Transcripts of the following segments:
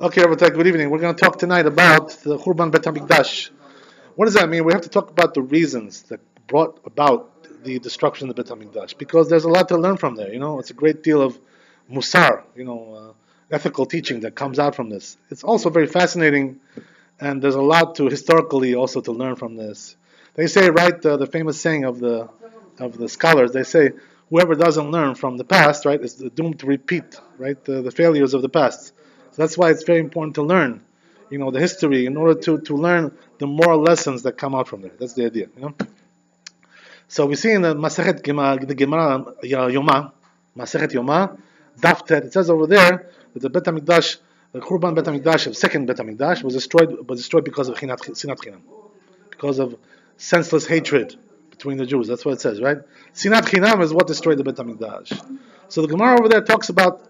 Okay, Rabbi, good evening. We're going to talk tonight about the Churban Bet HaMikdash. What does that mean? We have to talk about the reasons that brought about the destruction of the Bet HaMikdash, because there's a lot to learn from there. It's a great deal of musar, ethical teaching that comes out from this. It's also very fascinating, and there's a lot to historically also to learn from this. They say, right, the famous saying of the scholars. They say whoever doesn't learn from the past, right, is doomed to repeat, right, the failures of the past. So that's why it's very important to learn, the history in order to learn the moral lessons that come out from there. That's the idea. So we see in the Masechet the Gemara Yoma, Masechet Yoma, Daftet. It says over there that the Bet Hamikdash, the Churban Bet Hamikdash, the second Bet Hamikdash, was destroyed because of Sinat Chinam, because of senseless hatred between the Jews. That's what it says, right? Sinat Chinam is what destroyed the Bet Hamikdash. So the Gemara over there talks about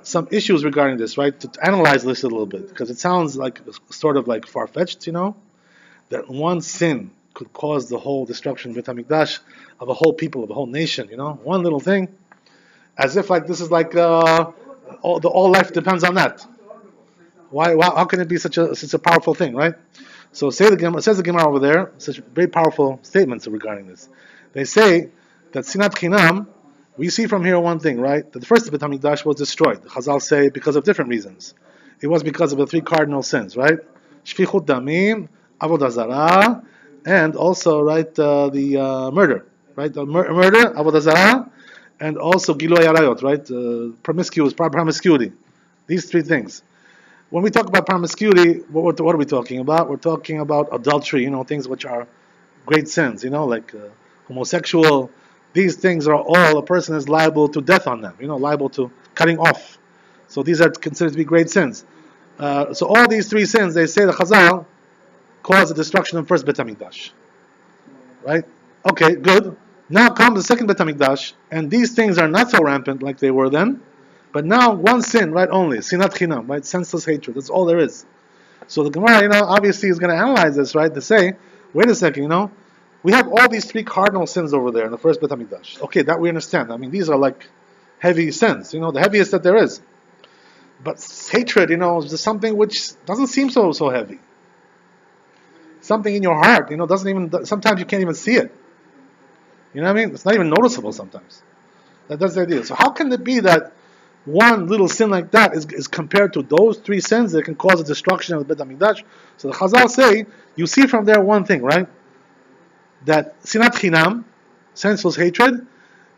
some issues regarding this, right? To analyze this a little bit, because it sounds like sort of like far-fetched, that one sin could cause the whole destruction of Bet HaMikdash, of a whole people, of a whole nation, one little thing, as if like this is like all life depends on that. Why? How can it be such a powerful thing, right? So says the Gemara over there, such very powerful statements regarding this. They say that Sinat Chinam, we see from here one thing, right? That the first Bet HaMikdash was destroyed. The Chazal say because of different reasons. It was because of the three cardinal sins, right? Shfichut damim, avodah zarah, and also, right, the murder, right? The murder, avodah zarah, and also giloy arayot, right? Promiscuity. These three things. When we talk about promiscuity, what are we talking about? We're talking about adultery, things which are great sins, like homosexual. These things are all, a person is liable to death on them, liable to cutting off. So these are considered to be great sins. So all these three sins, they say the Chazal, cause the destruction of the first Bet HaMikdash. Right? Okay, good. Now comes the second Bet HaMikdash, and these things are not so rampant like they were then, but now one sin, right, only, Sinat Chinam, right, senseless hatred, that's all there is. So the Gemara, obviously is going to analyze this, right, to say, wait a second, we have all these three cardinal sins over there in the first Bet HaMikdash. Okay, that we understand. I mean, these are like heavy sins, the heaviest that there is. But hatred, is just something which doesn't seem so heavy. Something in your heart, doesn't even, sometimes you can't even see it. You know what I mean? It's not even noticeable sometimes. That's the idea. So how can it be that one little sin like that is compared to those three sins that can cause the destruction of the Bet HaMikdash? So the Chazal say, you see from there one thing, right? That Sinat Chinam, senseless hatred,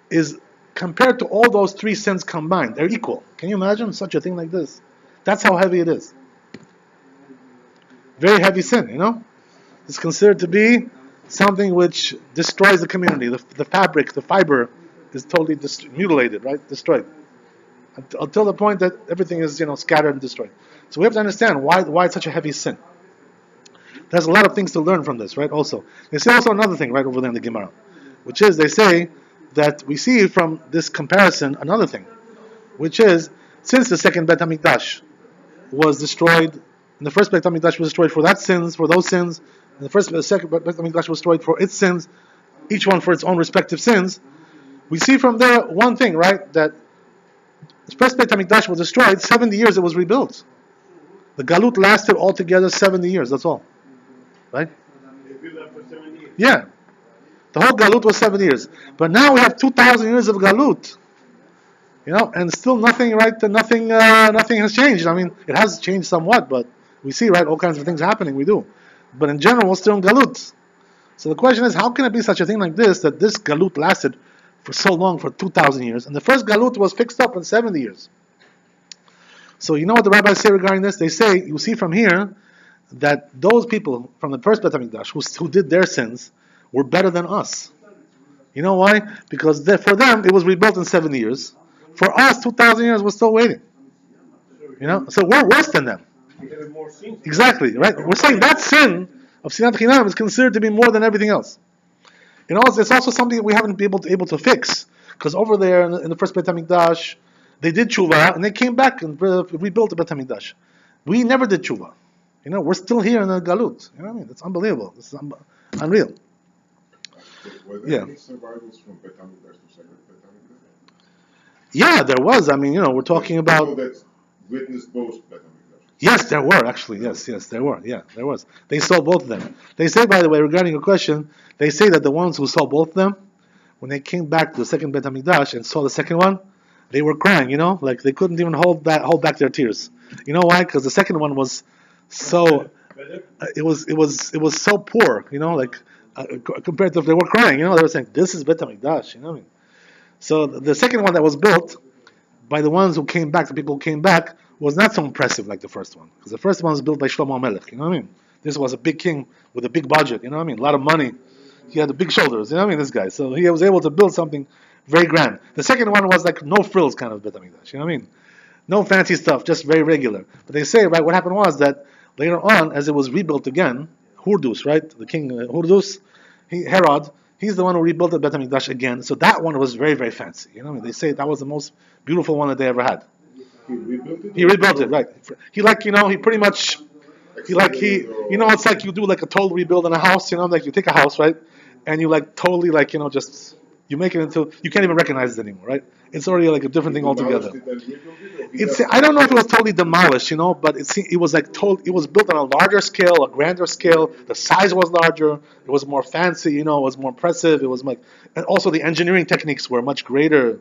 is compared to all those three sins combined. They're equal. Can you imagine such a thing like this? That's how heavy it is. Very heavy sin, It's considered to be something which destroys the community. The fabric, the fiber is totally mutilated, right? Destroyed. Until the point that everything is, scattered and destroyed. So we have to understand why it's such a heavy sin. There's a lot of things to learn from this, right? Also, they say also another thing right over there in the Gemara, which is they say that we see from this comparison another thing, which is since the second Bet HaMikdash was destroyed, and the first Bet HaMikdash was destroyed for those sins, and the second Bet HaMikdash was destroyed for its sins, each one for its own respective sins. We see from there one thing, right? That the first Bet HaMikdash was destroyed, 70 years it was rebuilt. The Galut lasted altogether 70 years, that's all. Right? They built that for 70 years. Yeah. The whole Galut was 7 years. But now we have 2,000 years of Galut. And still nothing, right? Nothing has changed. I mean, it has changed somewhat, but we see, right, all kinds of things happening, we do. But in general, we're still in Galut. So the question is, how can it be such a thing like this, that this Galut lasted for so long, for 2,000 years, and the first Galut was fixed up in 70 years? So you know what the rabbis say regarding this? They say, you see from here, that those people from the first Bet HaMikdash who did their sins were better than us. You know why? Because for them, it was rebuilt in 70 years. For us, 2,000 years, we're still waiting. So we're worse than them. Exactly, right? We're saying that sin of Sinat Chinam is considered to be more than everything else. It's also something that we haven't been able to fix. Because over there in the first Bet HaMikdash, they did tshuva and they came back and rebuilt the Bet HaMikdash. We never did tshuva. We're still here in the Galut. You know what I mean? It's unbelievable. This is unreal. Were there any survivals from Bet HaMikdash to second Bet HaMikdash? Yeah, there was. I mean, we're talking about... People that witnessed both Bet HaMikdash. Yes, there were actually. Yes, there were. Yeah, there was. They saw both of them. They say, by the way, regarding your question, they say that the ones who saw both of them, when they came back to the second Bet Hamikdash and saw the second one, they were crying. Like they couldn't even hold back their tears. You know why? Because the second one was so it was so poor. Like compared to if they were crying. They were saying this is Bet Hamikdash. You know what I mean? So the second one that was built by the ones who came back, the people who came back, was not so impressive like the first one. Because the first one was built by Shlomo Melech, you know what I mean? This was a big king with a big budget, you know what I mean? A lot of money. He had the big shoulders, you know what I mean? This guy. So he was able to build something very grand. The second one was like no frills kind of Bet HaMikdash, you know what I mean? No fancy stuff, just very regular. But they say, right, what happened was that later on, as it was rebuilt again, Hurdus, right? The king Hurdus, Herod, he's the one who rebuilt the Bet HaMikdash again. So that one was very, very fancy. You know what I mean? They say that was the most beautiful one that they ever had. He rebuilt it? He rebuilt it, right? He pretty much, it's like you do like a total rebuild in a house, like you take a house, right? And you like totally just, you make it into, you can't even recognize it anymore, right? It's already like a different thing altogether. I don't know if it was totally demolished, but it was like it was built on a larger scale, a grander scale. The size was larger. It was more fancy, it was more impressive. It was like, and also the engineering techniques were much greater.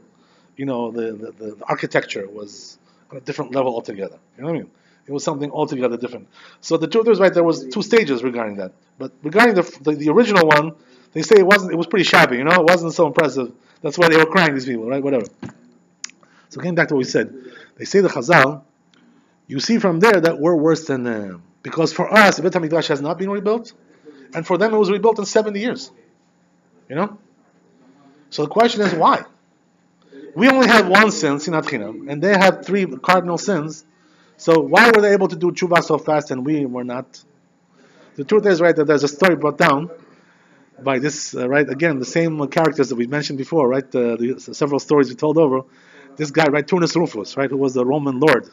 The architecture was on a different level altogether. You know what I mean? It was something altogether different. So the truth is, right, there was two stages regarding that. But regarding the original one, they say it was pretty shabby. It wasn't so impressive. That's why they were crying, these people, right? Whatever. So getting back to what we said, they say the Chazal, you see from there that we're worse than them. Because for us, the Bet HaMikdash has not been rebuilt, and for them it was rebuilt in 70 years. So the question is, why? We only have one sin, Sinat Chinam, and they have three cardinal sins. So why were they able to do tshuva so fast and we were not? The truth is, right, that there's a story brought down by this, right, again, the same characters that we mentioned before, right, several stories we told over. This guy, right, Turnus Rufus, right, who was the Roman lord.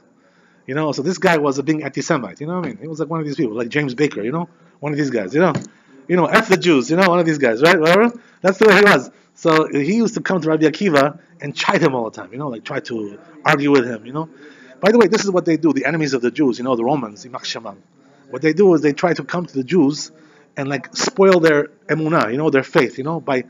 So this guy was a being anti-Semite, you know what I mean? He was like one of these people, like James Baker, one of these guys, F the Jews, one of these guys, right, whatever. That's the way he was. So he used to come to Rabbi Akiva and chide him all the time, like try to argue with him, By the way, this is what they do, the enemies of the Jews, the Romans, what they do is they try to come to the Jews and like spoil their emunah, their faith, by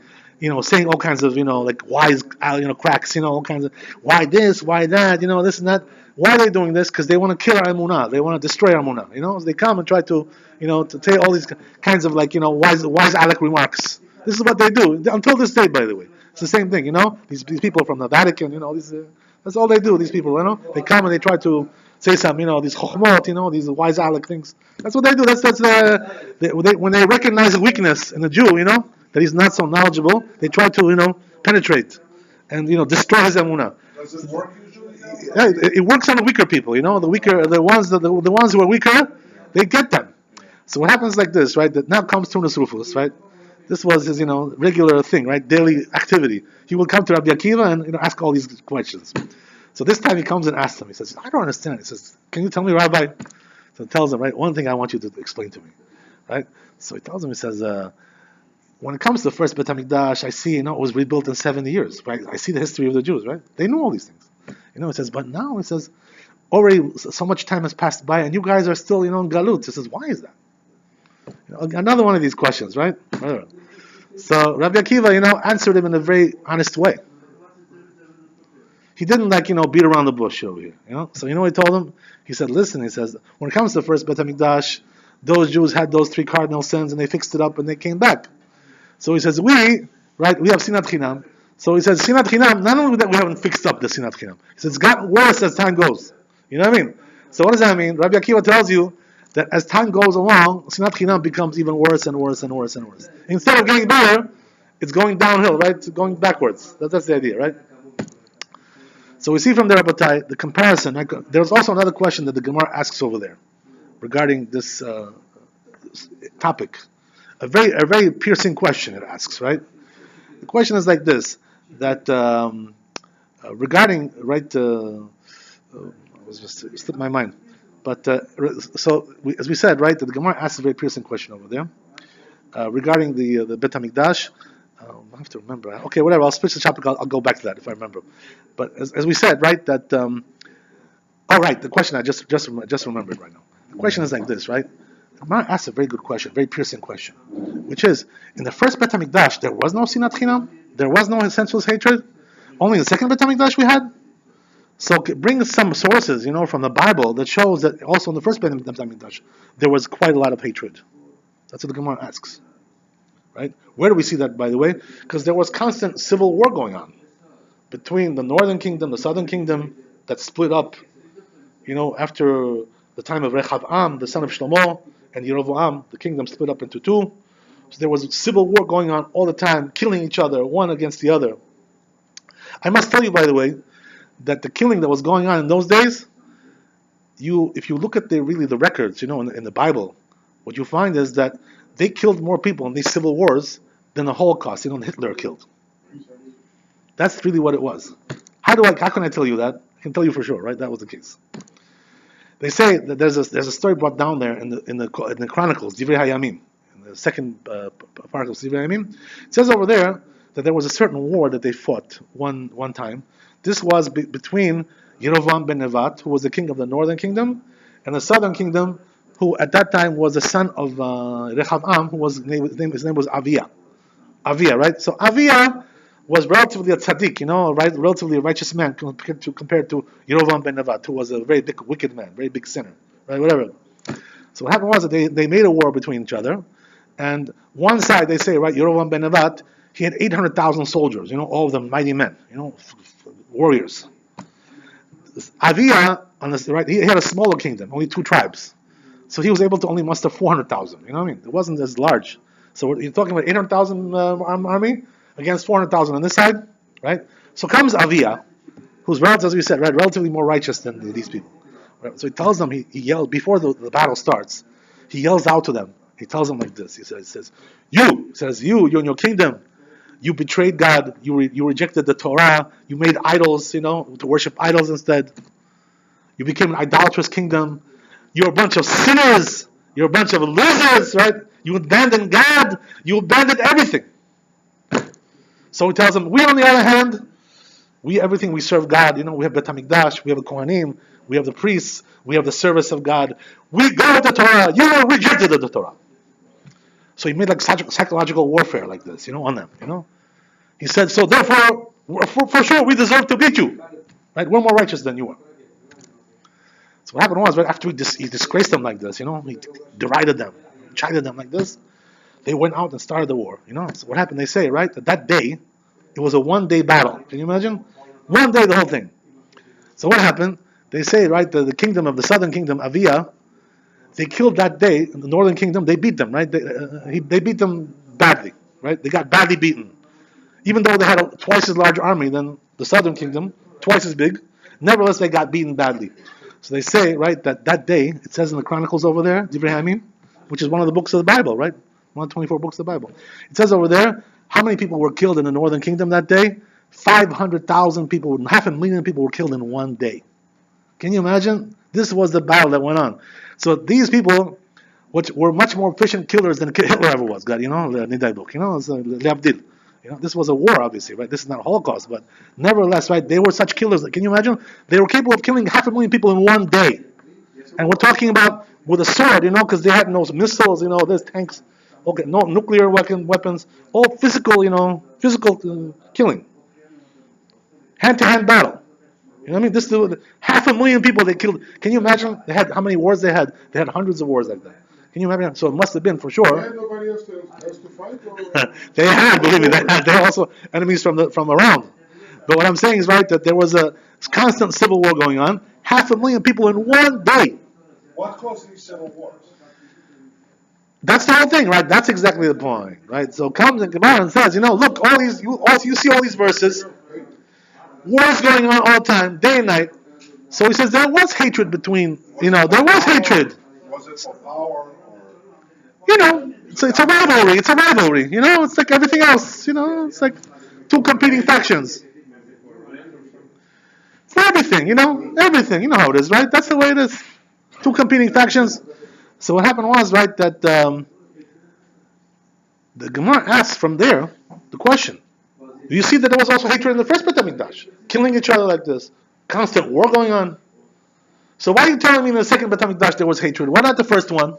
saying all kinds of like wise cracks, all kinds of why this, why that, this and that. Why are they doing this? Because they want to kill our emunah, they want to destroy our emunah. So they come and try to to say all these kinds of like wise Alec remarks. This is what they do until this day, by the way. It's the same thing, These people from the Vatican, that's all they do. These people, they come and they try to say some, these chokhmot, these wise Alec things. That's what they do. When they recognize a weakness in a Jew, that he's not so knowledgeable, they try to, penetrate and destroy his emunah. Does it work usually? Yeah, it works on the weaker people, the ones who are weaker, they get them. So what happens like this, right? That now comes Turnus Rufus, right? This was his, regular thing, right? Daily activity. He will come to Rabbi Akiva and ask all these questions. So this time he comes and asks him. He says, "I don't understand." He says, "Can you tell me, Rabbi?" So he tells him, right? One thing I want you to explain to me, right? So he tells him. He says, "When it comes to the first Bet Hamikdash, I see, it was rebuilt in 70 years, right? I see the history of the Jews, right? They knew all these things, He says, but now, he says, already so much time has passed by, and you guys are still, in galut. He says, why is that? Another one of these questions, right? So Rabbi Akiva, answered him in a very honest way. He didn't beat around the bush over here, So what he told him? He said, listen, he says, when it comes to the first Bet HaMikdash, those Jews had those three cardinal sins and they fixed it up and they came back. So he says, we have Sinat Chinam. So he says, Sinat Chinam, not only that we haven't fixed up the Sinat Chinam, he says it's gotten worse as time goes. You know what I mean? So what does that mean? Rabbi Akiva tells you that as time goes along, Sinat Chinam becomes even worse and worse and worse and worse. Instead of getting better, it's going downhill, right? It's going backwards. That's the idea, right? So we see from there, Rabbatai, the comparison. There's also another question that the Gemara asks over there regarding this topic. A very piercing question it asks, right? The question is like this: that regarding I was just it slipped my mind, but as we said, right, that the Gemara asks a very piercing question over there regarding the Bet Hamikdash. I have to remember. Okay, whatever. I'll switch the topic. I'll go back to that if I remember. But as we said, right, that All right, the question I just remembered right now. The question is like this, right? Gemara asked a very good question, very piercing question, which is, in the first Bet HaMikdash, there was no Sinat Chinam, there was no senseless hatred. Only in the second Bet HaMikdash we had. So bring some sources, from the Bible that shows that also in the first Bet HaMikdash there was quite a lot of hatred. That's what the Gemara asks, right? Where do we see that, by the way? Because there was constant civil war going on between the northern kingdom, the southern kingdom, that split up, after the time of Rechavam, the son of Shlomo, and Yerovoam, the kingdom split up into two. So there was civil war going on all the time, killing each other, one against the other. I must tell you, by the way, that the killing that was going on in those days, if you look at the records, in the Bible, what you find is that they killed more people in these civil wars than the Holocaust, Hitler killed. That's really what it was. How can I tell you that? I can tell you for sure, right? That was the case. They say that there's a story brought down there in the Chronicles, Divrei Hayamim, in the second part of Divrei Hayamim. It says over there that there was a certain war that they fought one time. This was between Yerovam ben Nevat, who was the king of the northern kingdom, and the southern kingdom, who at that time was the son of Rechavam, his name was Avia. Avia, right? So Avia was relatively a tzaddik, right? Relatively a righteous man compared to Yerovam ben Nevat, who was a very big wicked man, very big sinner, right? Whatever. So what happened was that they made a war between each other, and one side, they say, right, Yerovam ben Nevat, he had 800,000 soldiers, all of them mighty men, warriors. Avia, on this, right, he had a smaller kingdom, only 2 tribes. So he was able to only muster 400,000, you know what I mean? It wasn't as large. So you're talking about 800,000 army against 400,000 on this side, right? So comes Avia, who's, as we said, right, relatively more righteous than these people. Right? So he tells them, he yells, before the battle starts, he yells out to them. He tells them like this. He says, you in your kingdom, you betrayed God, you rejected the Torah, you made idols, to worship idols instead. You became an idolatrous kingdom. You're a bunch of sinners. You're a bunch of losers, right? You abandoned God. You abandoned everything. So he tells them, we on the other hand, we serve God. We have Bet HaMikdash, we have the Kohanim, we have the priests, we have the service of God. We go with the Torah. You rejected the Torah. So he made like psychological warfare like this, on them, He said, so therefore, for sure, we deserve to beat you. Right? We're more righteous than you are. So what happened was, right after he disgraced them like this, he derided them, chided them like this, they went out and started the war, So what happened, they say, right, that day, it was a 1-day battle. Can you imagine? 1 day, the whole thing. So what happened? They say, right, the kingdom of the southern kingdom, Avia, they killed that day, in the northern kingdom, they beat them, right? They beat them badly, right? They got badly beaten. Even though they had a twice as large army than the southern kingdom, twice as big, nevertheless they got beaten badly. So they say, right, that day, it says in the Chronicles over there, Divrei Hayamim, which is one of the books of the Bible, right? One of the 24 books of the Bible. It says over there, how many people were killed in the northern kingdom that day? 500,000 people, 500,000 people were killed in 1 day. Can you imagine? This was the battle that went on. So these people, which were much more efficient killers than Hitler ever was, God, the Nidai book, it's Leabdil. This was a war, obviously, right? This is not a Holocaust, but nevertheless, right, they were such killers. Can you imagine? They were capable of killing 500,000 people in 1 day. And we're talking about with a sword, because they had no missiles, there's tanks, okay, no nuclear weapons, all physical, killing. Hand-to-hand battle. This 500,000 people they killed. Can you imagine? They had how many wars they had? They had hundreds of wars like that. Can you imagine? So it must have been for sure. They had nobody else to fight. They had, believe me, they had also enemies from around. But what I'm saying is, right, that there was a constant civil war going on. 500,000 people in 1 day. What caused these civil wars? That's the whole thing, right? That's exactly the point, right? So comes and Gemara and says, look, you see all these verses. Wars going on all the time, day and night. So he says there was hatred between, there was hatred. Was it for power or? It's a rivalry. It's a rivalry. It's like everything else. It's like 2 competing factions. For everything, everything. You know how it is, right? That's the way it is. 2 competing factions. So what happened was, right, that the Gemara asked from there the question. You see that there was also hatred in the first Bet HaMikdash, killing each other like this, constant war going on. So why are you telling me in the second Bet HaMikdash there was hatred? Why not the first one?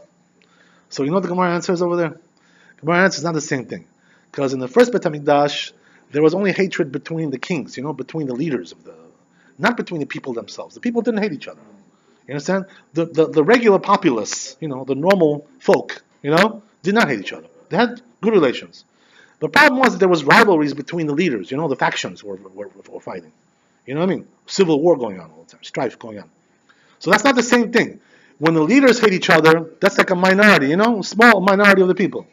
So you know what the Gemara answers over there? The Gemara answers not the same thing. Because in the first Bet HaMikdash, there was only hatred between the kings, between the leaders not between the people themselves. The people didn't hate each other. You understand? The regular populace, the normal folk, did not hate each other. They had good relations. The problem was that there was rivalries between the leaders. The factions were fighting. You know what I mean? Civil war going on all the time, strife going on. So that's not the same thing. When the leaders hate each other, that's like a minority, small minority of the people.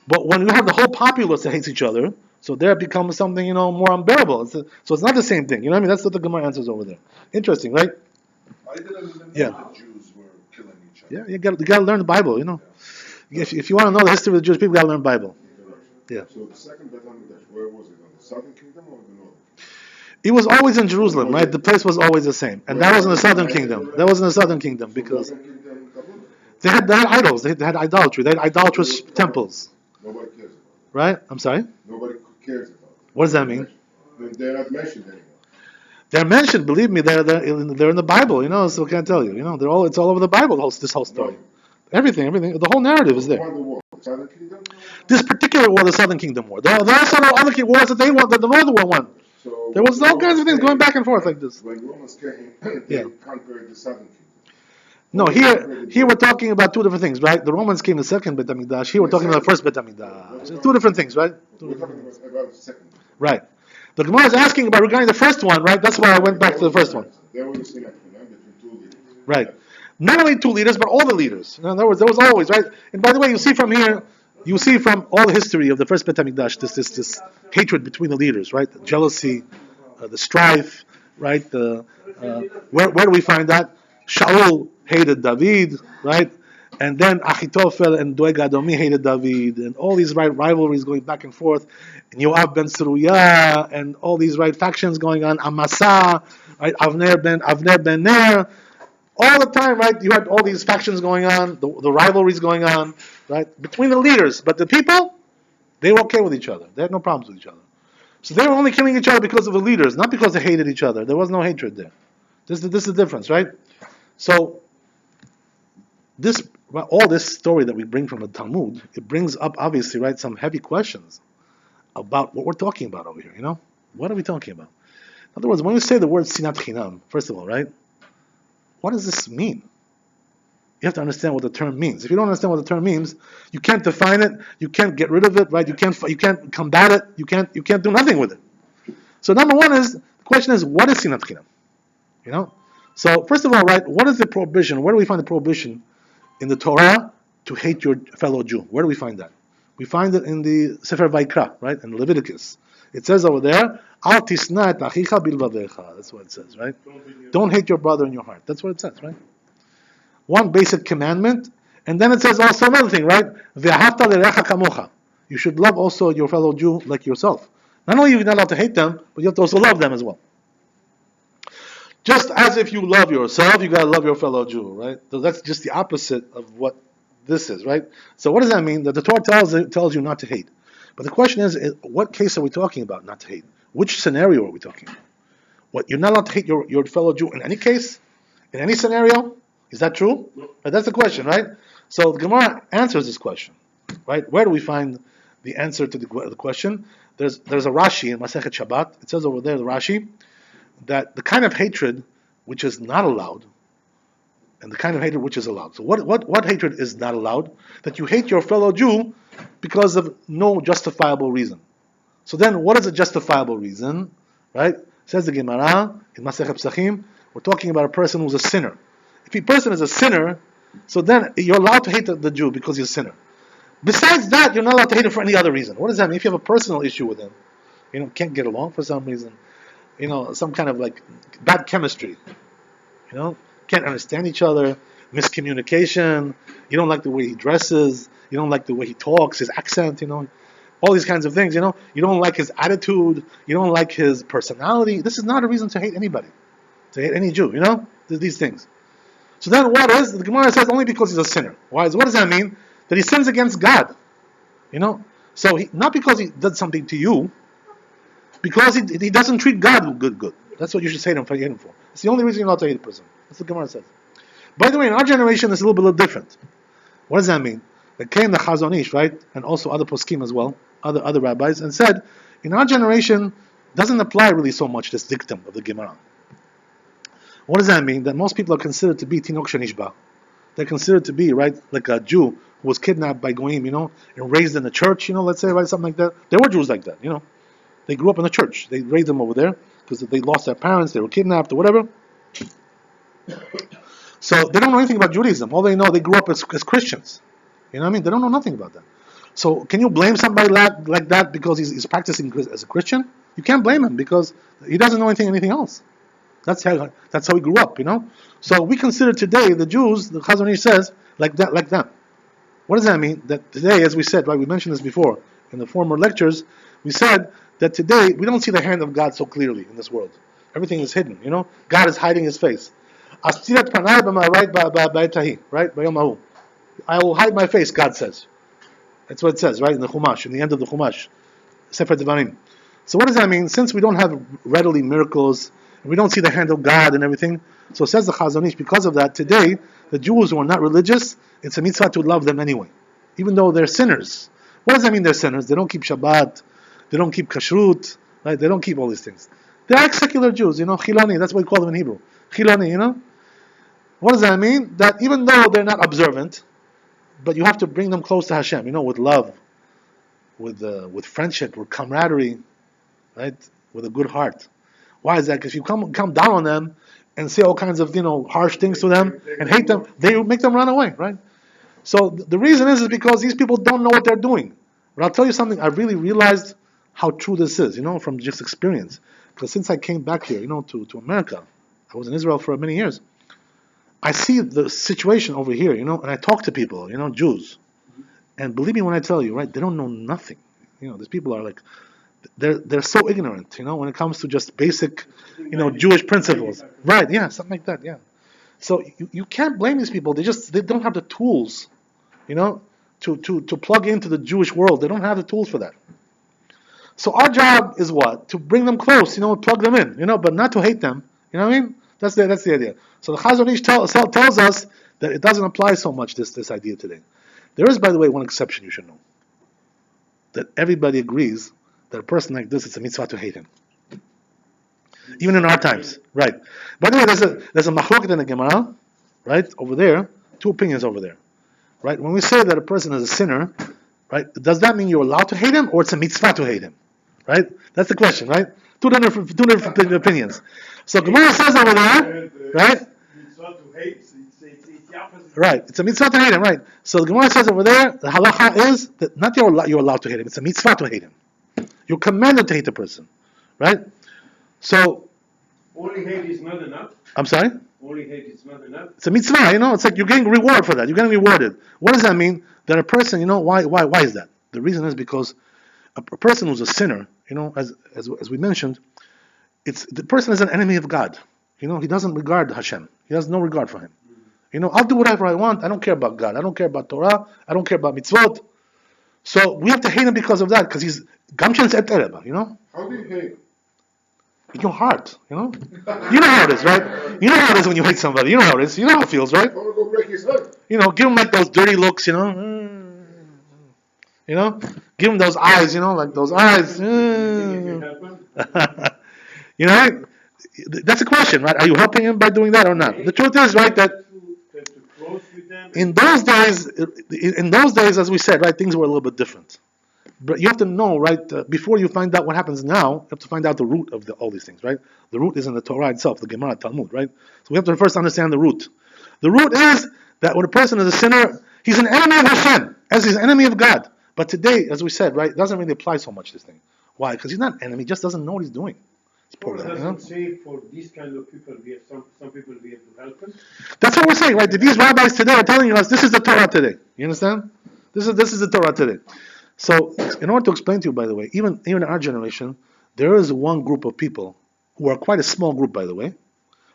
But when you have the whole populace that hates each other, so there it becomes something, more unbearable. So it's not the same thing. You know what I mean? That's what the Gemara answers over there. Interesting, right? I didn't even know Yeah. the Jews were killing each other. Yeah, you got to learn the Bible, If you want to know the history of the Jewish people, you got to learn the Bible. Yeah. So the second Bet HaMikdash, where was it? On the southern kingdom or the northern? It was always in Jerusalem, right? The place was always the same. And that was in the southern kingdom. That was in the southern kingdom because Northern kingdom, Kabul? they had idols. They had idolatry. They had idolatrous temples, Nobody cares about it. right? I'm sorry? Nobody cares about it. What does that mean? They're not mentioned anymore. They're mentioned, believe me, they're in the Bible, so I can't tell you. It's all over the Bible, this whole story. Everything, the whole narrative is there. Won the war. Southern kingdom? This particular war, the Southern Kingdom War. There are also other wars that they won, that the Northern one won. So There was all kinds of things going back and forth like this. When Romans came, they Yeah. conquered the southern kingdom. No, here we're talking about two different things, right? The Romans came the second Bet HaMikdash. Here we're talking about the first Bet HaMikdash. It's two different things, right? We're talking about the second. Right. The Gemara is asking about regarding the first one, right? That's why I went back to the first one. There was a Sinat Chinam between two leaders. Right. Not only two leaders, but all the leaders. In other words, there was always, right? And by the way, you see from all the history of the first Bet HaMikdash, this hatred between the leaders, right? The jealousy, the strife, right? Where do we find that? Shaul hated David, right? And then Achitophel and Doeg Adomi hated David, and all these rivalries going back and forth, and Yoav ben Tzeruya, and all these factions going on, Amasa, right? Avner ben Ner, all the time, right? You had all these factions going on, the rivalries going on, right? Between the leaders, but the people, they were okay with each other. They had no problems with each other. So they were only killing each other because of the leaders, not because they hated each other. There was no hatred there. This is the difference, right? So all this story that we bring from the Talmud, it brings up obviously, right, some heavy questions about what we're talking about over here. What are we talking about? In other words, when we say the word Sinat Chinam, first of all, right, what does this mean? You have to understand what the term means. If you don't understand what the term means, you can't define it. You can't get rid of it, right? You can't combat it. You can't do nothing with it. So number one is the question is, what is Sinat Chinam? So first of all, right, what is the prohibition? Where do we find the prohibition in the Torah to hate your fellow Jew? Where do we find that? We find it in the Sefer Vayikra, right, in Leviticus. It says over there, Al tisna et achicha bilvavecha. That's what it says, right? Don't hate your brother in your heart. That's what it says, right? One basic commandment, and then it says also another thing, right? Ve'ahavta l'recha kamocha. You should love also your fellow Jew like yourself. Not only are you not allowed to hate them, but you have to also love them as well. Just as if you love yourself, you gotta love your fellow Jew, right? So that's just the opposite of what this is, right? So what does that mean? That the Torah tells you not to hate. But the question is, what case are we talking about not to hate? Which scenario are we talking about? What, you're not allowed to hate your fellow Jew in any case? In any scenario? Is that true? That's the question, right? So the Gemara answers this question, right? Where do we find the answer to the question? There's a Rashi in Masechet Shabbat. It says over there, the Rashi, that the kind of hatred which is not allowed, and the kind of hatred which is allowed. So what hatred is not allowed? That you hate your fellow Jew because of no justifiable reason. So then, what is a justifiable reason? Right? Says the Gemara in Masechet Psachim, we're talking about a person who's a sinner. If a person is a sinner, so then you're allowed to hate the Jew because he's a sinner. Besides that, you're not allowed to hate him for any other reason. What does that mean? If you have a personal issue with him, can't get along for some reason, some kind of bad chemistry, can't understand each other, miscommunication, you don't like the way he dresses, you don't like the way he talks, his accent, all these kinds of things, you don't like his attitude, you don't like his personality. This is not a reason to hate anybody, to hate any Jew, these things. So then what is? The Gemara says only because he's a sinner. Why? What does that mean? That he sins against God. So not because he did something to you, because he doesn't treat God good. That's what you should hate him for. It's the only reason you're not to hate a person. That's what Gemara says. By the way, in our generation, it's a little bit different. What does that mean? There came the Chazon Ish, right, and also other poskim as well, other rabbis, and said, in our generation, doesn't apply really so much this dictum of the Gemara. What does that mean? That most people are considered to be Tinok Shenishba. They're considered to be, right, like a Jew who was kidnapped by Goyim, and raised in the church, let's say, right, something like that. There were Jews like that, They grew up in the church. They raised them over there because they lost their parents, they were kidnapped or whatever. So they don't know anything about Judaism. All they know, they grew up as Christians. You know what I mean? They don't know nothing about that. So can you blame somebody like that because he's practicing as a Christian? You can't blame him because he doesn't know anything else. That's how he grew up, So we consider today the Jews, the Chazon Ish says, like them. What does that mean? That today, as we said, right, we mentioned this before in the former lectures, we said that today we don't see the hand of God so clearly in this world. Everything is hidden, God is hiding his face. Right? I will hide my face, God says. That's what it says, right, in the Chumash, in the end of the Chumash, Sefer Devarim. So what does that mean? Since we don't have readily miracles, and we don't see the hand of God and everything, so says the Chazon Ish, because of that, today, the Jews who are not religious, it's a mitzvah to love them anyway, even though they're sinners. What does that mean they're sinners? They don't keep Shabbat, they don't keep Kashrut, right? They don't keep all these things. They're like secular Jews, Chiloni, that's what we call them in Hebrew. Chiloni, What does that mean? That even though they're not observant, but you have to bring them close to Hashem, with love, with friendship, with camaraderie, right? With a good heart. Why is that? Because you come down on them and say all kinds of harsh things to them and hate them, they make them run away, right? So the reason is because these people don't know what they're doing. But I'll tell you something. I really realized how true this is, from just experience. Because since I came back here, to America, I was in Israel for many years. I see the situation over here, and I talk to people, Jews. And believe me when I tell you, right, they don't know nothing. These people are like, they're so ignorant, when it comes to just basic, Jewish principles. Right, yeah, something like that, yeah. So you can't blame these people. They don't have the tools, to plug into the Jewish world. They don't have the tools for that. So our job is what? To bring them close, plug them in, but not to hate them. You know what I mean? That's the idea. So the Chazon Ish tells us that it doesn't apply so much, this idea today. There is, by the way, one exception you should know. That everybody agrees that a person like this, it's a mitzvah to hate him. Even in our times, right? By the way, there's a machloket in the Gemara, right, over there, two opinions over there, right? When we say that a person is a sinner, right, does that mean you're allowed to hate him, or it's a mitzvah to hate him, right? That's the question, right? Two different opinions. So Gemara says over there, right? Mitzvah to hate, it's the opposite. Right, it's a mitzvah to hate him, right? So the Gemara says over there, the halacha is that not you're allowed to hate him, it's a mitzvah to hate him. You're commanded to hate the person, right? So, Only hate is not enough. I'm sorry? Only hate is not enough. It's a mitzvah, it's like you're getting reward for that. You're getting rewarded. What does that mean? That a person, why is that? The reason is because a person who's a sinner, as we mentioned, the person is an enemy of God. He doesn't regard Hashem. He has no regard for him. I'll do whatever I want. I don't care about God. I don't care about Torah. I don't care about mitzvot. So we have to hate him because of that, because he's gamchen's et ereba, How do you hate? In your heart, You know how it is, right? You know how it is when you hate somebody. You know how it is. You know how it feels, right? I want to go break his heart. Give him like those dirty looks, Give him those eyes, like those eyes. That's a question, right? Are you helping him by doing that or not? The truth is, right, that in those days, as we said, right, things were a little bit different. But you have to know, right, before you find out what happens now, you have to find out the root of all these things, right? The root is in the Torah itself, the Gemara, Talmud, right? So we have to first understand the root. The root is that when a person is a sinner, he's an enemy of Hashem, as he's an enemy of God. But today, as we said, right, it doesn't really apply so much, this thing. Why? Because he's not an enemy, he just doesn't know what he's doing. Torah doesn't say for these kind of people, we have some people we have to help them. That's what we're saying, right? These rabbis today are telling us this is the Torah today. You understand? This is the Torah today. So, in order to explain to you, by the way, even in our generation, there is one group of people who are quite a small group, by the way,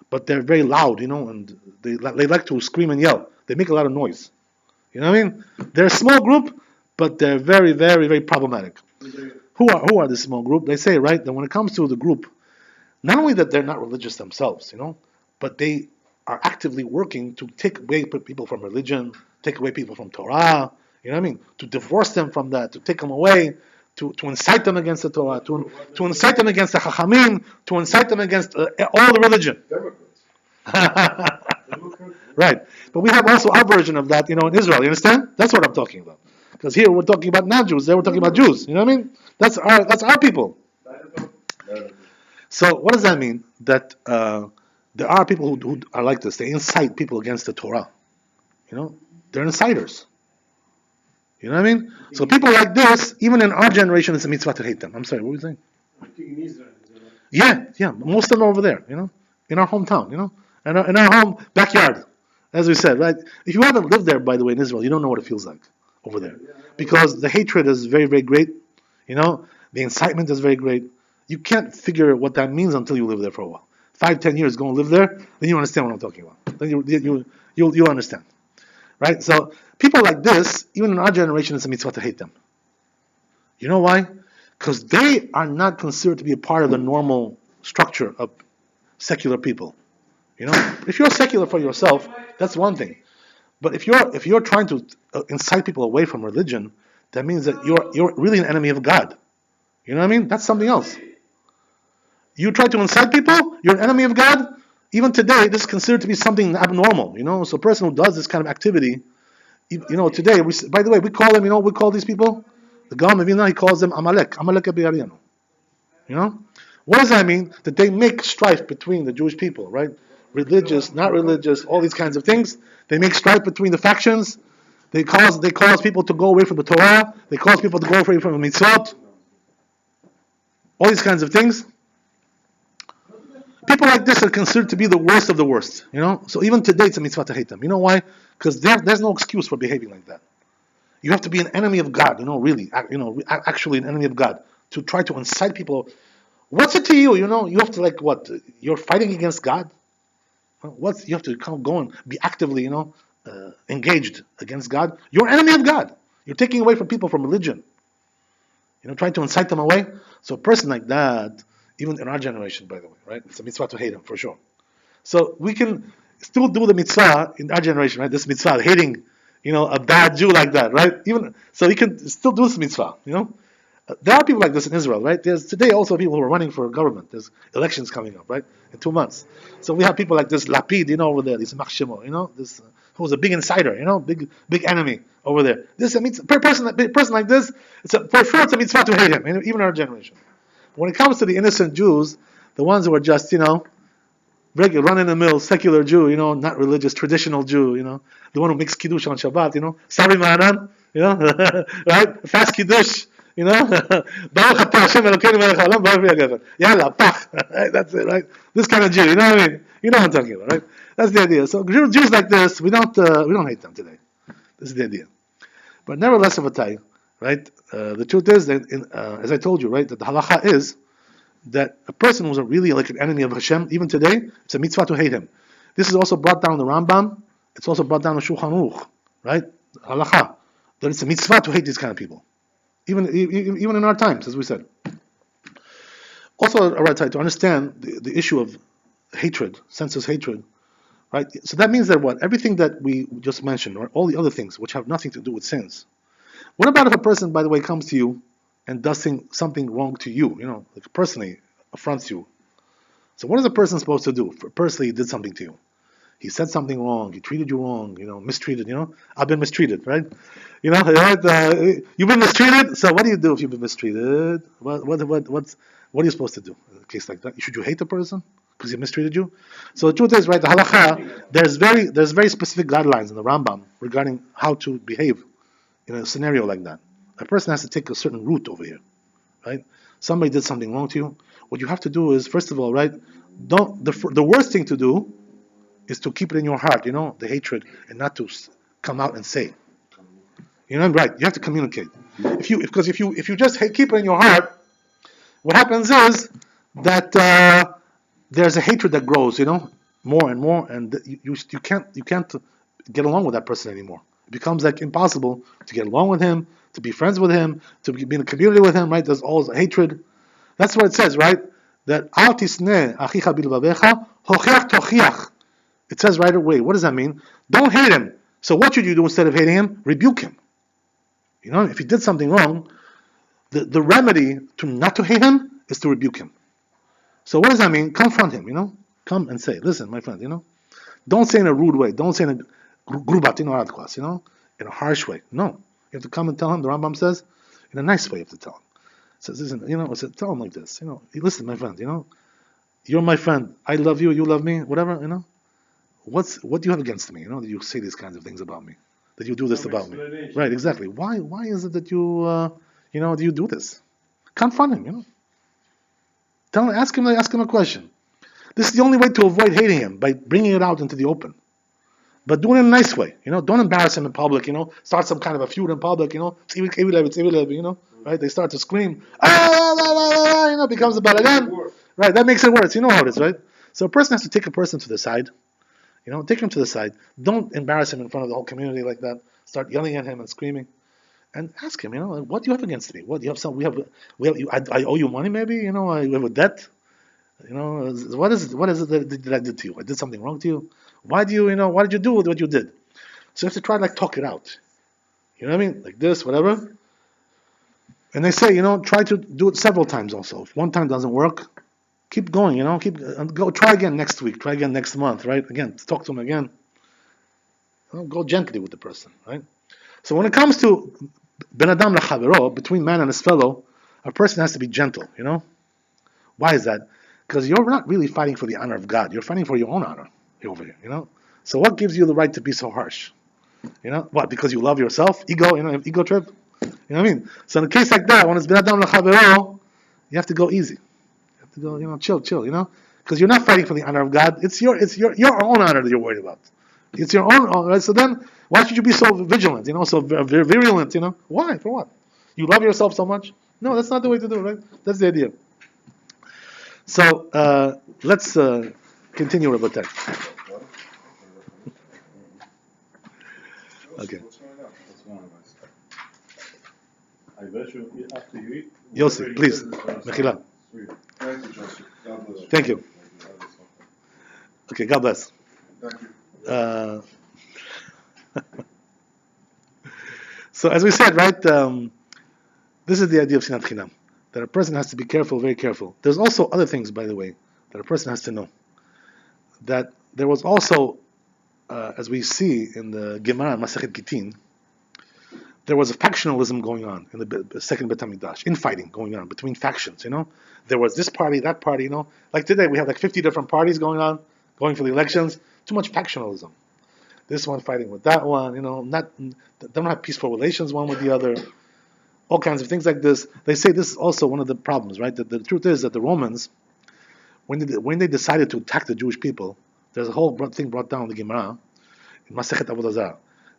but they're very loud, and they like to scream and yell. They make a lot of noise. You know what I mean? They're a small group, but they're very, very, very problematic. Who are this small group? They say, right, that when it comes to the group, not only that they're not religious themselves, but they are actively working to take away people from religion, take away people from Torah, you know what I mean? To divorce them from that, to take them away, to incite them against the Torah, to incite them against the Chachamim, to incite them against all the religion. Right. But we have also our version of that, in Israel. You understand? That's what I'm talking about. Because here we're talking about non-Jews, there we're talking about Jews. You know what I mean? That's our people. So what does that mean? That there are people who are like this. They incite people against the Torah. They're inciters. You know what I mean? So people like this, even in our generation, it's a mitzvah to hate them. I'm sorry, what were you saying? I think in Israel. Yeah. Most of them are over there, in our hometown, in our home backyard, as we said, right? If you haven't lived there, by the way, in Israel, you don't know what it feels like over there. Because the hatred is very, very great, the incitement is very great. You can't figure what that means until you live there for a while. 5-10 years, go and live there, then you understand what I'm talking about. Then you'll understand. Right? So people like this, even in our generation, it's a mitzvah to hate them. You know why? Because they are not considered to be a part of the normal structure of secular people. If you're secular for yourself, that's one thing. But if you're trying to incite people away from religion, that means that you're really an enemy of God. You know what I mean? That's something else. You try to incite people, you're an enemy of God. Even today, this is considered to be something abnormal. So a person who does this kind of activity, today, by the way, we call them, we call these people, the Gaon Mevina, he calls them Amalek Abiyarianu. What does that mean? That they make strife between the Jewish people, right? Religious, not religious, all these kinds of things. They make strife between the factions. They cause people to go away from the Torah. They cause people to go away from the mitzvot. All these kinds of things. People like this are considered to be the worst of the worst, So even today, it's a mitzvah to hate them. You know why? Because there's no excuse for behaving like that. You have to be an enemy of God, really, actually an enemy of God, to try to incite people. What's it to you? You have to what? You're fighting against God. You have to go and be actively, engaged against God. You're an enemy of God. You're taking away from people from religion. Trying to incite them away. So a person like that, even in our generation, by the way, right? It's a mitzvah to hate him, for sure. So we can still do the mitzvah in our generation, right? This mitzvah, hating, a bad Jew like that, right? So we can still do this mitzvah, There are people like this in Israel, right? There's today also people who are running for government. There's elections coming up, right? In 2 months. So we have people like this Lapid, over there, this Machshemo, this who's a big insider, big enemy over there. This person like this, for sure it's a mitzvah to hate him, even in our generation. But when it comes to the innocent Jews, the ones who are just, regular, run-in-the-mill, secular Jew, not religious, traditional Jew, the one who makes kiddush on Shabbat, Sari Maharan, right? Fast kiddush. Baruch atah Hashem Elokeinu melech haolam baruch hu HaGever. Yalla, pach. That's it, right? This kind of Jew, you know what I mean? You know what I'm talking about, right? That's the idea. So Jews like this, we don't hate them today. This is the idea. But nevertheless, right? The truth is that, as I told you, right, that the halacha is that a person who's really like an enemy of Hashem, even today, it's a mitzvah to hate him. This is also brought down in the Rambam. It's also brought down in Shulchan Aruch, right? Halacha, that it's a mitzvah to hate these kind of people. Even in our times, as we said. Also, to understand the issue of hatred, senseless hatred, right? So that means that what? Everything that we just mentioned, or all the other things which have nothing to do with sins. What about if a person, by the way, comes to you and does something wrong to you, like personally affronts you? So what is a person supposed to do? Personally, he did something to you. He said something wrong. He treated you wrong. Mistreated. I've been mistreated, right? Right? You've been mistreated. So what do you do if you've been mistreated? What are you supposed to do in a case like that? Should you hate the person because he mistreated you? So the truth is, right? The halacha, there's very specific guidelines in the Rambam regarding how to behave in a scenario like that. A person has to take a certain route over here, right? Somebody did something wrong to you. What you have to do is, first of all, right? The worst thing to do is to keep it in your heart, the hatred, and not to come out and say. Right? You have to communicate. If you just keep it in your heart, what happens is that there's a hatred that grows, more and more, and you can't get along with that person anymore. It becomes like impossible to get along with him, to be friends with him, to be in a community with him. Right? There's always hatred. That's what it says, right? That al tisneh achicha bilvavecha hocheach tochiach. It says right away. What does that mean? Don't hate him. So what should you do instead of hating him? Rebuke him. If he did something wrong, the remedy to not to hate him is to rebuke him. So what does that mean? Confront him, Come and say, listen, my friend, Don't say in a rude way. Don't say in a grubat, in a harsh way. No. You have to come and tell him, the Rambam says, in a nice way you have to tell him. Says, listen, tell him like this, listen, my friend, you're my friend. I love you, you love me, whatever, What do you have against me? That you say these kinds of things about me, that you do this about me, right? Exactly. Why is it that you, do you do this? Confront him, Tell him, ask him a question. This is the only way to avoid hating him, by bringing it out into the open. But do it in a nice way, Don't embarrass him in public, Start some kind of a feud in public, Right? They start to scream, becomes a balagan. Right? That makes it worse. You know how it is, right? So a person has to take a person to the side. Take him to the side. Don't embarrass him in front of the whole community like that. Start yelling at him and screaming, and ask him, what do you have against me? What do you have? I owe you money, maybe. I have a debt. What is it that I did to you? I did something wrong to you. Why did you do what you did? So you have to try to talk it out. You know what I mean? Like this, whatever. And they say, try to do it several times also. If one time doesn't work, keep going, go try again next week, try again next month, right? Again, talk to him again. Go gently with the person, right? So when it comes to ben adam lechavero, between man and his fellow, a person has to be gentle, Why is that? Because you're not really fighting for the honor of God. You're fighting for your own honor over here, So what gives you the right to be so harsh? What? Because you love yourself? Ego, ego trip? You know what I mean? So in a case like that, when it's ben adam lechavero, you have to go easy. You have to go, chill, Because you're not fighting for the honor of God. It's your own honor that you're worried about. It's your own, right? So then, why should you be so vigilant, so virulent, Why? For what? You love yourself so much? No, that's not the way to do it, right? That's the idea. So, let's continue about that. Okay. I bet you after you eat. Yossi, please. Mechila. Thank you, Joseph. God bless you. Thank you. Okay, God bless. Thank you. So as we said, right, this is the idea of Sinat Chinam, that a person has to be careful, very careful. There's also other things, by the way, that a person has to know. That there was also, as we see in the Gemara, Masechet Gitin, there was a factionalism going on in the second Bet HaMikdash, infighting going on between factions, There was this party, that party, Like today, we have like 50 different parties going on, going for the elections. Too much factionalism. This one fighting with that one, they don't have peaceful relations one with the other. All kinds of things like this. They say this is also one of the problems, right? That the truth is that the Romans, when they decided to attack the Jewish people, there's a whole thing brought down in the Gemara, in Masechet Avodah Zarah.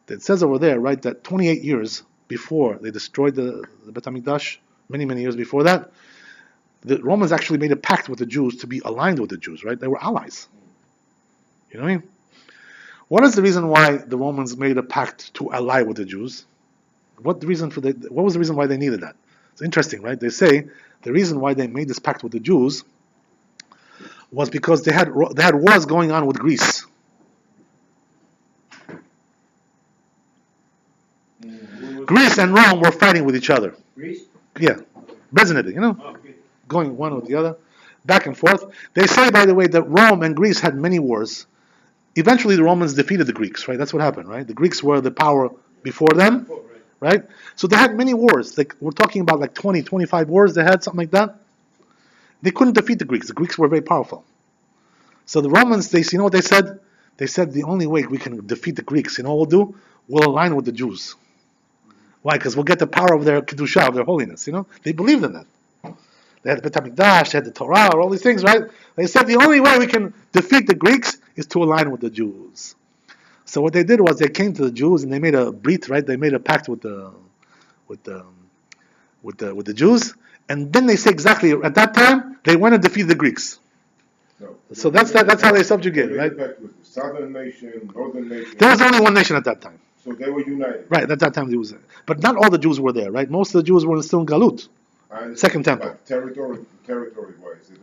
It says over there, right, that 28 years before they destroyed the Bet HaMikdash, many, many years before that, the Romans actually made a pact with the Jews to be aligned with the Jews, right? They were allies. You know what I mean? What is the reason why the Romans made a pact to ally with the Jews? What was the reason why they needed that? It's interesting, right? They say the reason why they made this pact with the Jews was because they had wars going on with Greece. Greece and Rome were fighting with each other. Greece? Yeah. Bezinid, Okay. going one with the other, back and forth. They say, by the way, that Rome and Greece had many wars. Eventually, the Romans defeated the Greeks, right? That's what happened, right? The Greeks were the power before them, right? So they had many wars. Like we're talking about like 20, 25 wars they had, something like that. They couldn't defeat the Greeks. The Greeks were very powerful. So the Romans, you know what they said? They said the only way we can defeat the Greeks, what we'll do? We'll align with the Jews. Why? Because we'll get the power of their Kedusha, of their holiness, They believed in that. They had the Bet HaMikdash, they had the Torah, all these things, right? They said the only way we can defeat the Greeks is to align with the Jews. So what they did was they came to the Jews and they made a brit, right? They made a pact with the Jews, and then they say exactly at that time they went and defeated the Greeks. No. So that's how they subjugated, right? With the southern nation, northern nation. There was only one nation at that time. So they were united. Right, at that time there was, but not all the Jews were there, right? Most of the Jews were still in Galut. Second temple. But territory-wise, there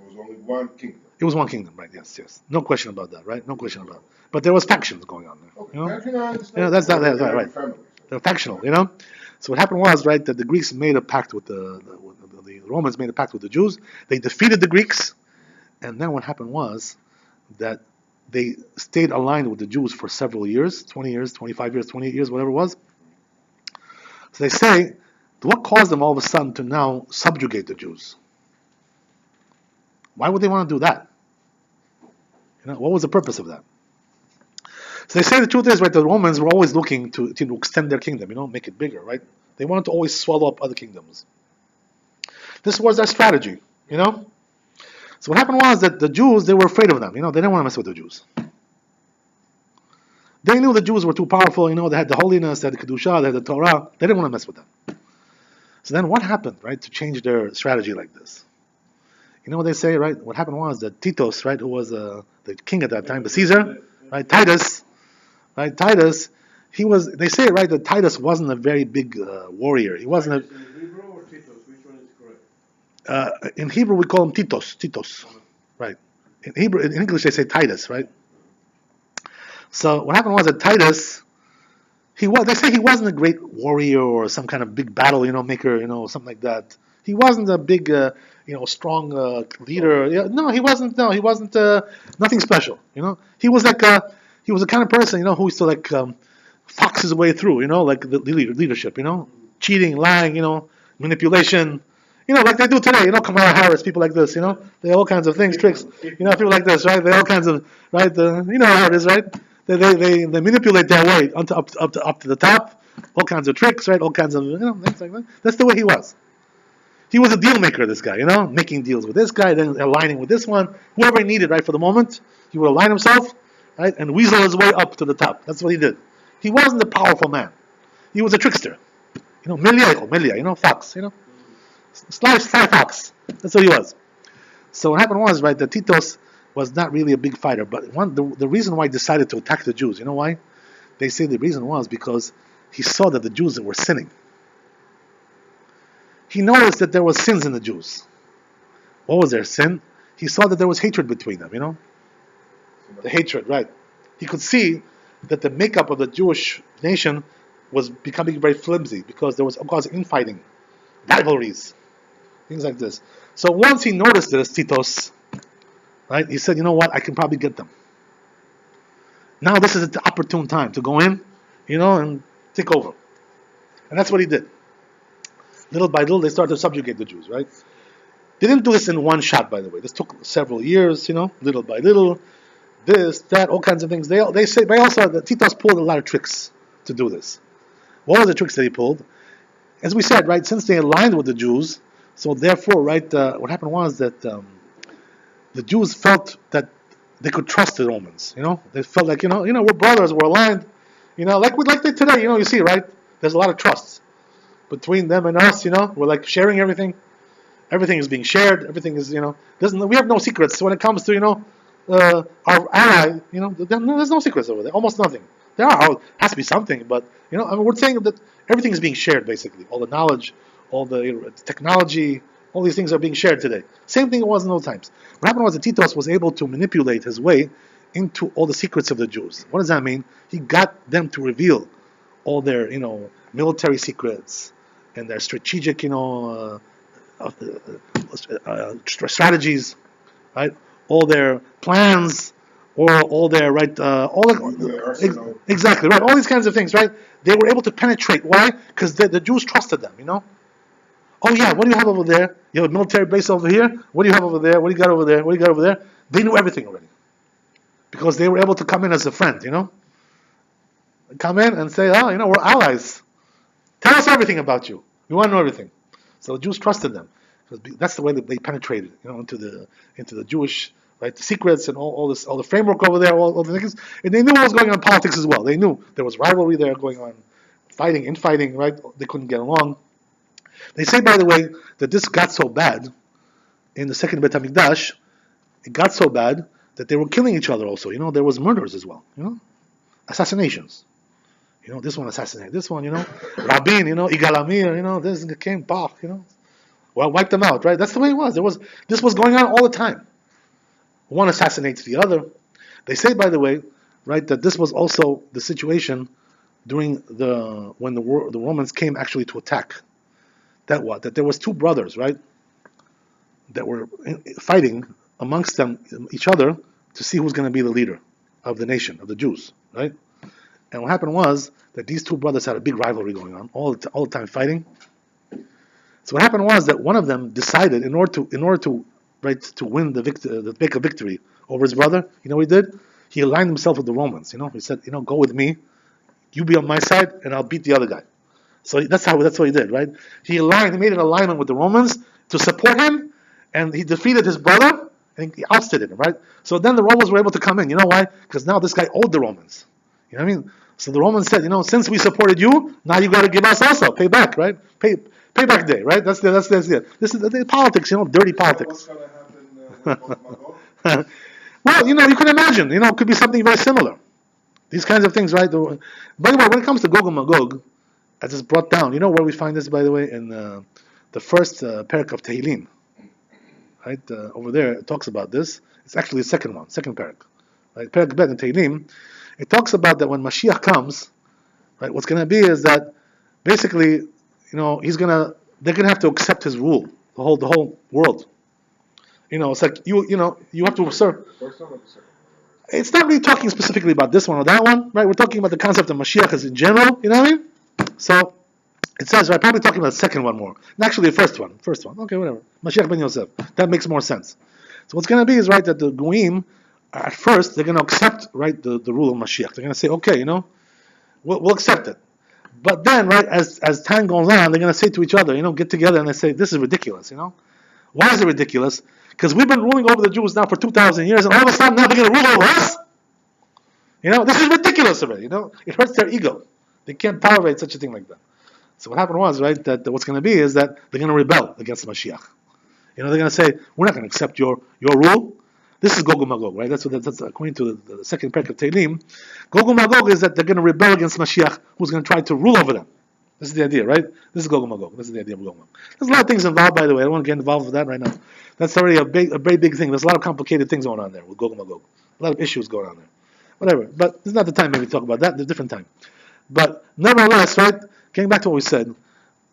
was only one kingdom. It was one kingdom, right? Yes, yes. No question about that, right? No question about it. But there was factions going on there. Okay, You know? faction I understand. You know, that's not They that's have right. families. They're factional, you know. So what happened was, right, that the Greeks made a pact with the Romans made a pact with the Jews. They defeated the Greeks, and then what happened was that they stayed aligned with the Jews for several years, 20 years, 25 years, 28 years, whatever it was. So they say, what caused them all of a sudden to now subjugate the Jews? Why would they want to do that? You know, what was the purpose of that? So they say the truth is, right, the Romans were always looking to extend their kingdom, you know, make it bigger, right? They wanted to always swallow up other kingdoms. This was their strategy, you know? So what happened was that the Jews, they were afraid of them, you know, they didn't want to mess with the Jews. They knew the Jews were too powerful, you know, they had the holiness, they had the Kedusha, they had the Torah, they didn't want to mess with them. So then what happened, right, to change their strategy like this? You know what they say, right? What happened was that Titus, right, who was the king at that time, the Caesar, right, Titus, they say, right, that Titus wasn't a very big warrior. He wasn't In Hebrew or Titus? Which one is correct? in Hebrew we call him Titos, right? In English they say Titus, right? So what happened was that Titus, they say he wasn't a great warrior or some kind of big battle, you know, maker, you know, something like that. He wasn't a big, strong leader. Yeah, no, he wasn't. No, he wasn't. Nothing special. You know, he was he was the kind of person, you know, who used to fox his way through. You know, like the leadership. You know, cheating, lying. You know, manipulation. You know, like they do today. You know, Kamala Harris, people like this. You know, they have all kinds of things, tricks. You know, people like this, right? They all kinds of right. You know how it is, right? They manipulate their way up to the top. All kinds of tricks, right? All kinds of things like that. That's the way he was. He was a deal maker, this guy, you know, making deals with this guy, then aligning with this one, whoever he needed, right, for the moment. He would align himself, right, and weasel his way up to the top. That's what he did. He wasn't a powerful man. He was a trickster. You know, Milia, you know, fox, you know, sly fox. That's what he was. So what happened was, right, that Titus was not really a big fighter, but the reason why he decided to attack the Jews, you know why? They say the reason was because he saw that the Jews were sinning. He noticed that there was sins in the Jews. What was their sin? He saw that there was hatred between them, you know? The hatred, right. He could see that the makeup of the Jewish nation was becoming very flimsy because there was causing infighting, rivalries, things like this. So once he noticed this, Titus, right, he said, you know what, I can probably get them. Now this is the opportune time to go in, you know, and take over. And that's what he did. Little by little, they started to subjugate the Jews, right? They didn't do this in one shot, by the way. This took several years, you know, little by little. This, that, all kinds of things. They say, but also, that Titus pulled a lot of tricks to do this. What were the tricks that he pulled? As we said, right, since they aligned with the Jews, so therefore, right, what happened was that the Jews felt that they could trust the Romans, you know? They felt like, we're brothers, we're aligned, you know, like they today, you know, you see, right? There's a lot of trust between them and us, you know, we're like sharing everything. Everything is being shared. Everything is, we have no secrets when it comes to, our ally, there's no secrets over there. Almost nothing. There has to be something, but, we're saying that everything is being shared, basically. All the knowledge, all the technology, all these things are being shared today. Same thing it was in those times. What happened was that Titus was able to manipulate his way into all the secrets of the Jews. What does that mean? He got them to reveal all their, military secrets and their strategic, strategies, right? All their plans, or all their exactly right. All these kinds of things, right? They were able to penetrate. Why? Because the Jews trusted them. Oh yeah, what do you have over there? You have a military base over here. What do you have over there? What do you got over there? What do you got over there? They knew everything already because they were able to come in as a friend. Come in and say, oh, we're allies. Tell us everything about you. We want to know everything. So the Jews trusted them. That's the way that they penetrated, into the Jewish, right, the secrets and all the framework over there, all the things. And they knew what was going on in politics as well. They knew there was rivalry there going on, infighting, right? They couldn't get along. They say, by the way, that this got so bad in the second Bet HaMikdash. It got so bad that they were killing each other also. There was murders as well. Assassinations. This one assassinated this one. Rabbi, Yigal Amir. This came Bach. Well, wipe them out, right? That's the way it was. This was going on all the time. One assassinates the other. They say, by the way, right, that this was also the situation during when the Romans came actually to attack. That there was two brothers, right, that were fighting amongst them each other to see who's going to be the leader of the nation of the Jews, right? And what happened was that these two brothers had a big rivalry going on all the time fighting. So what happened was that one of them decided in order to right to win the make a victory over his brother, you know what he did? He aligned himself with the Romans. He said, go with me, you be on my side, and I'll beat the other guy. So that's what he did, right? He made an alignment with the Romans to support him, and he defeated his brother, and he ousted him, right? So then the Romans were able to come in. You know why? Because now this guy owed the Romans. You know what I mean? So the Romans said, since we supported you, now you got to give us also pay back, right? Payback day, right? That's it. This is the politics, dirty politics. What's going to happen with Magog? Well, you can imagine, it could be something very similar. These kinds of things, right? By the way, when it comes to Gog and Magog, as it's brought down, you know where we find this, by the way, in the first parak of Tehillim, right? Over there, it talks about this. It's actually the second parak, right? Parak Bet in Tehillim, it talks about that when Mashiach comes, right? What's going to be is that basically, they're going to have to accept his rule, the whole world. It's like you have to serve. It's not really talking specifically about this one or that one, right? We're talking about the concept of Mashiach as in general, you know what I mean? So it says, right, probably talking about the second one more. And actually the first one. Okay, whatever. Mashiach ben Yosef. That makes more sense. So what's going to be is, right, that the Goyim, at first, they're going to accept, right, the rule of Mashiach. They're going to say, okay, we'll accept it. But then, right, as time goes on, they're going to say to each other, get together and they say, this is ridiculous, Why is it ridiculous? Because we've been ruling over the Jews now for 2,000 years, and all of a sudden now they're going to rule over us? This is ridiculous already, It hurts their ego. They can't tolerate such a thing like that. So what happened was, right, that what's going to be is that they're going to rebel against Mashiach. They're going to say, we're not going to accept your rule. This is Gog and Magog, right? That's according to the second parak of Tehillim. Gog and Magog is that they're going to rebel against Mashiach, who's going to try to rule over them. This is the idea, right? This is Gog and Magog. This is the idea of Gog and Magog. There's a lot of things involved, by the way. I don't want to get involved with that right now. That's already a very big thing. There's a lot of complicated things going on there with Gog and Magog. A lot of issues going on there. Whatever. But it's not the time maybe to talk about that. There's a different time. But nevertheless, right, getting back to what we said,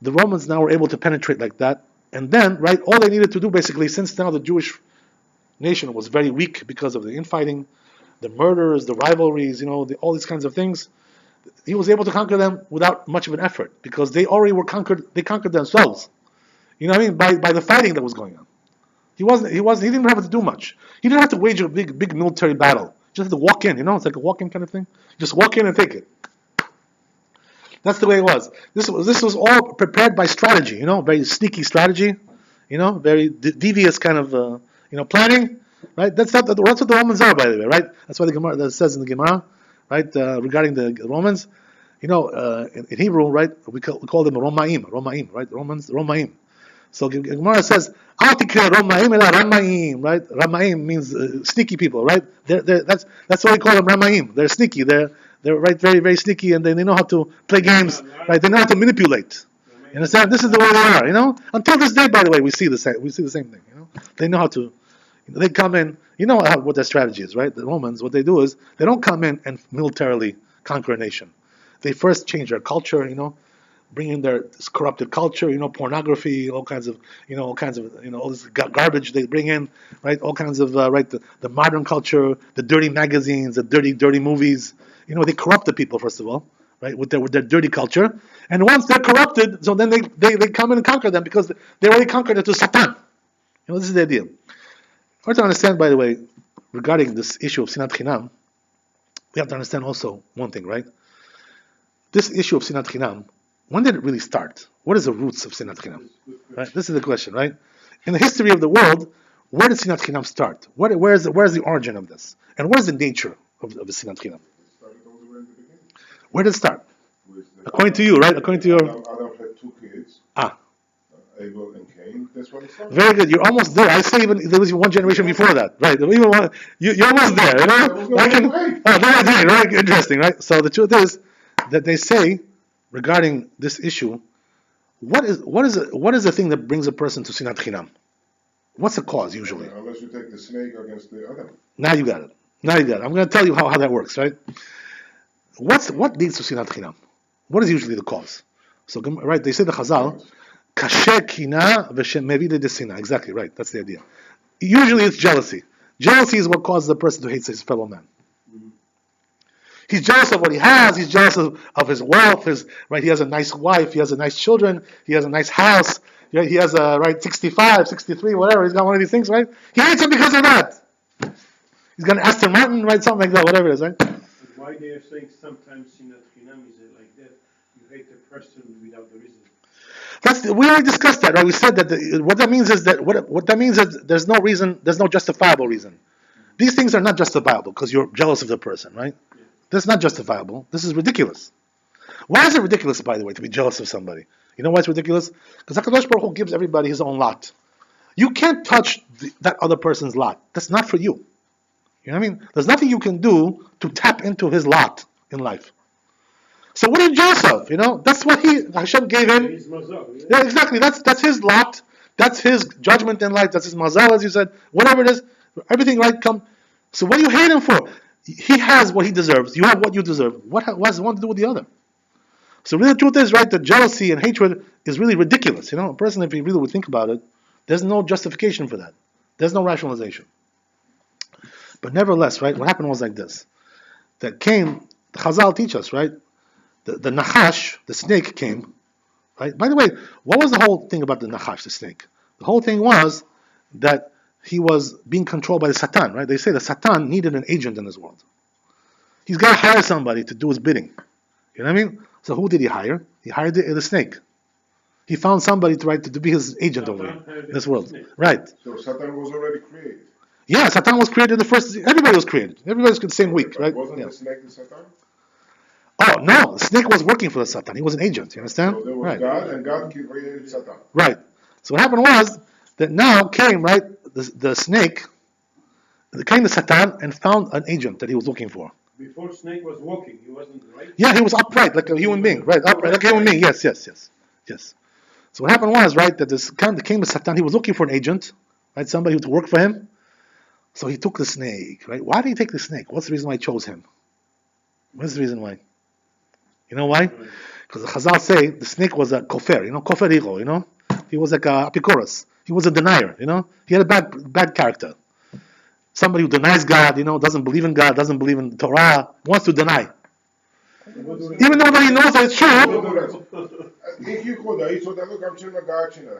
the Romans now were able to penetrate like that. And then, right, all they needed to do basically, since now the Jewish nation was very weak because of the infighting, the murders, the rivalries, all these kinds of things, he was able to conquer them without much of an effort because they already were conquered. They conquered themselves. You know what I mean? By the fighting that was going on. He didn't have to do much. He didn't have to wage a big military battle. Just had to walk in, it's like a walk-in kind of thing. Just walk in and take it. That's the way it was. This was all prepared by strategy, very sneaky strategy, very devious kind of, planning, right? That's what the Romans are, by the way, right? That's why the Gemara that says in the Gemara, right, regarding the Romans, in Hebrew, right, we call them Romaim, right? Romaim. So Gemara says, Al tikra Romaim ela Ramaim, right? Ramaim means sneaky people, right? That's why we call them Ramaim. They're sneaky. They're right, very, very sneaky, and they know how to play games, right? They know how to manipulate. You understand? This is the way they are, Until this day, by the way, we see the same thing, They know how to. They come in. What their strategy is, right? The Romans, what they do is they don't come in and militarily conquer a nation. They first change their culture, bring in their corrupted culture, pornography, all kinds of all this garbage they bring in, right? All kinds of right, the modern culture, the dirty magazines, the dirty movies. They corrupt the people first of all, right? With their dirty culture, and once they're corrupted, so then they come in and conquer them because they already conquered it to Satan. This is the idea. Hard to understand, by the way, regarding this issue of Sinat Chinam. We have to understand also one thing, right? This issue of Sinat Chinam. When did it really start? What is the roots of Sinat Chinam? Right? This is the question, right? In the history of the world, where did Sinat Chinam start? Where is the origin of this? And what is the nature of the Sinat Chinam? Where did it start? According to you, right? According to your... Adam had two kids. Abel and Cain. That's what it started. Very good. You're almost there. I say even there was one generation before that, right? You're almost there, right? Interesting, right? So the truth is that they say regarding this issue, what is the thing that brings a person to Sinat Chinam? What's the cause usually? Unless you take the snake against the other. Now you got it. I'm going to tell you how that works, right? What leads to Sinat Chinam? What is usually the cause? So, right, they say the Chazal, Kasher kina v'shem mevi ledesina. Exactly right. That's the idea. Usually it's jealousy. Jealousy is what causes a person to hate his fellow man. He's jealous of what he has. He's jealous of his wealth. He has a nice wife. He has a nice children. He has a nice house. He has a 65, 63, whatever. He's got one of these things, right? He hates him because of that. He's got an Aston Martin, right? Something like that, whatever it is, right? Why they are saying sometimes Sinat Chinam is like that? You hate the person without the reason. We already discussed that, right? We said that what that means is that there's no reason, there's no justifiable reason. These things are not justifiable because you're jealous of the person, right? Yeah. This is not justifiable. This is ridiculous. Why is it ridiculous, by the way, to be jealous of somebody? You know why it's ridiculous? Because HaKadosh Baruch Hu gives everybody his own lot. You can't touch that other person's lot. That's not for you. You know what I mean? There's nothing you can do to tap into his lot in life. So what are you jealous of? You know, that's what Hashem gave him. Yeah, exactly. That's his lot. That's his judgment in life. That's his mazal, as you said. Whatever it is, everything right come. So what do you hate him for? He has what he deserves. You have what you deserve. What does one to do with the other? So really, the truth is, right, that jealousy and hatred is really ridiculous. You know, a person, if he really would think about it, there's no justification for that. There's no rationalization. But nevertheless, right, what happened was like this. That came, the Chazal teach us, right, the Nachash, the snake came, right? By the way, what was the whole thing about the Nachash, the snake? The whole thing was that he was being controlled by the Satan, right? They say the Satan needed an agent in this world. He's got to hire somebody to do his bidding. You know what I mean? So who did he hire? He hired the snake. He found somebody to be his agent over in this world. Right. So Satan was already created. Yeah, Satan was created everybody was created. Everybody was created the same week, right? Wasn't the snake the Satan? Oh, no, the snake was working for the Satan. He was an agent, you understand? So there was God, and God created Satan. Right. So what happened was that now came, right, the snake, came the Satan and found an agent that he was looking for. Before snake was walking, he wasn't right? Yeah, he was upright, like a human being, right? Upright, like a human being, yes. So what happened was, right, that came the Satan, he was looking for an agent, right, somebody to work for him. So he took the snake, right? Why did he take the snake? What's the reason why he chose him? What's the reason why? You know why? Because the Chazal say the snake was a kofer, kofer ego, He was like a apikoros. He was a denier, He had a bad character. Somebody who denies God, doesn't believe in God, doesn't believe in Torah, wants to deny. Even though he knows that it's true.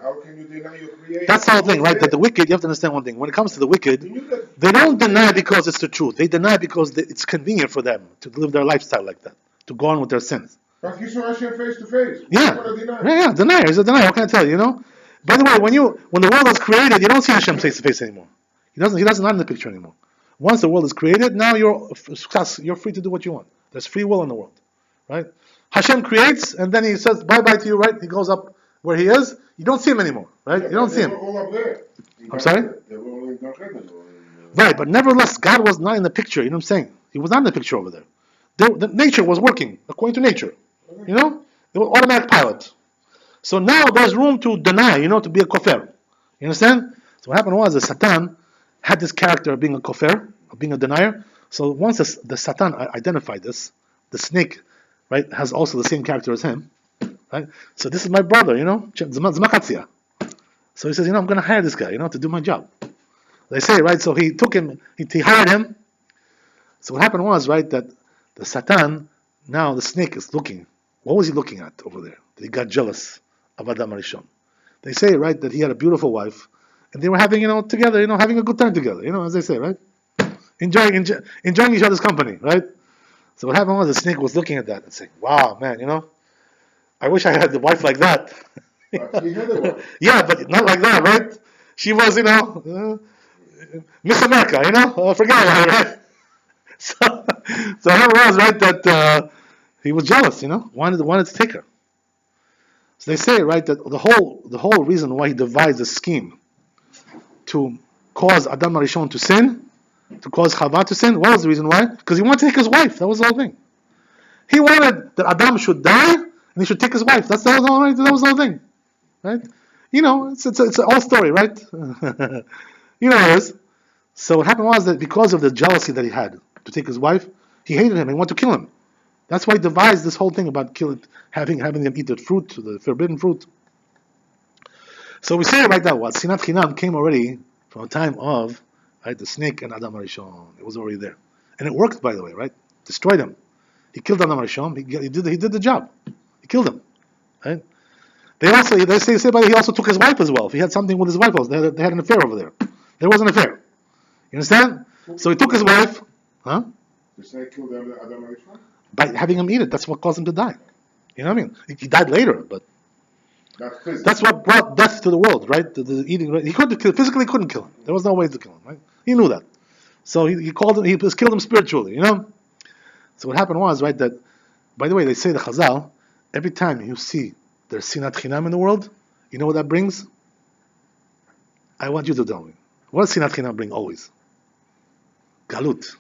How can you deny your creation? That's the whole thing, right? That the wicked, you have to understand one thing. When it comes to the wicked, they don't deny because it's the truth. They deny because it's convenient for them to live their lifestyle like that, to go on with their sins. But he saw Hashem face to face. Yeah, denier. He's a denier. What can I tell you? By the way, when the world was created, you don't see Hashem face to face anymore. He doesn't not in the picture anymore. Once the world is created, now you're free to do what you want. There's free will in the world, right? Hashem creates, and then he says bye-bye to you, right? He goes up where he is. You don't see him anymore, right? You don't see him. They were all up there. I'm sorry? They were all in Garden. Right, but nevertheless, God was not in the picture. You know what I'm saying? He was not in the picture over there. The nature was working according to nature. It was automatic pilot. So now there's room to deny, to be a kofer. You understand? So what happened was the Satan had this character of being a kofer, of being a denier. So once the Satan identified this, the snake, right, has also the same character as him, right? So this is my brother, Zmakatzia. So he says, I'm going to hire this guy, to do my job. They say, right, so he took him, he hired him. So what happened was, right, that the Satan, now the snake is looking. What was he looking at over there? That he got jealous of Adam Arishon. They say, right, that he had a beautiful wife, and they were having, together, having a good time together, as they say, right? Enjoying each other's company, right? So what happened was the snake was looking at that and saying, wow, man, I wish I had a wife like that. Yeah, but not like that, right? She was, Miss America, forget about it, right? So it was, right, that he was jealous, wanted to take her. So they say, right, that the whole reason why he devised a scheme to cause Adam Arishon to sin, to cause Chava to sin, what was the reason why? Because he wanted to take his wife. That was the whole thing. He wanted that Adam should die and he should take his wife. That was the whole thing, right? It's an old story, right? You know it is. So what happened was that because of the jealousy that he had to take his wife, he hated him and wanted to kill him. That's why he devised this whole thing about having them eat the fruit, the forbidden fruit. So we say right now, what Sinat Chinam came already from the time of the snake and Adam Arishon. It was already there, and it worked, by the way, right? Destroyed him. He killed Adam Arishon. He did the job. He killed him, right? They say but he also took his wife as well. If he had something with his wife, they had an affair over there. There was an affair. You understand? So he took his wife, huh? The snake killed Adam Arishon? By having him eat it. That's what caused him to die. You know what I mean? He died later, but that's what brought death to the world, right? The eating. He physically couldn't kill him. There was no way to kill him, right? He knew that. So he called him. He just killed him spiritually, So what happened was, right, that, by the way, they say the Chazal, every time you see there's Sinat Chinam in the world, you know what that brings? I want you to tell me. What does Sinat Chinam bring always? Galut.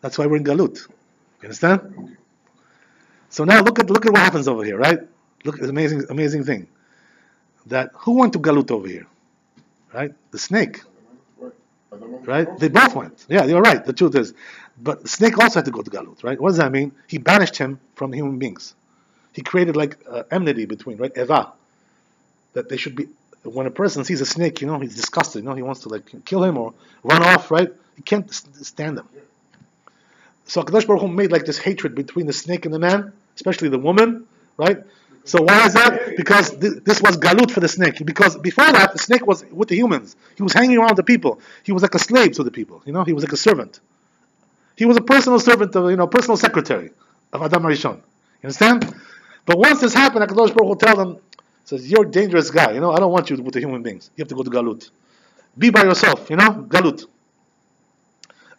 That's why we're in Galut. You understand? So now look at what happens over here, right? Look at the amazing thing. That who went to Galut over here? Right? The snake. Right? They both went. Yeah, you're right. The truth is. But the snake also had to go to Galut, right? What does that mean? He banished him from human beings. He created like enmity between, right? Eva. That they should be, when a person sees a snake, he's disgusted, he wants to like kill him or run off, right? He can't stand them. So HaKadosh Baruch Hu made like this hatred between the snake and the man, especially the woman, right? So why is that? Because this was galut for the snake. Because before that, the snake was with the humans. He was hanging around the people. He was like a slave to the people. He was like a servant. He was a personal servant of, personal secretary of Adam Arishon. You understand? But once this happened, HaKadosh Baruch Hu tell them, says, you're a dangerous guy. I don't want you with the human beings. You have to go to galut. Be by yourself. Galut.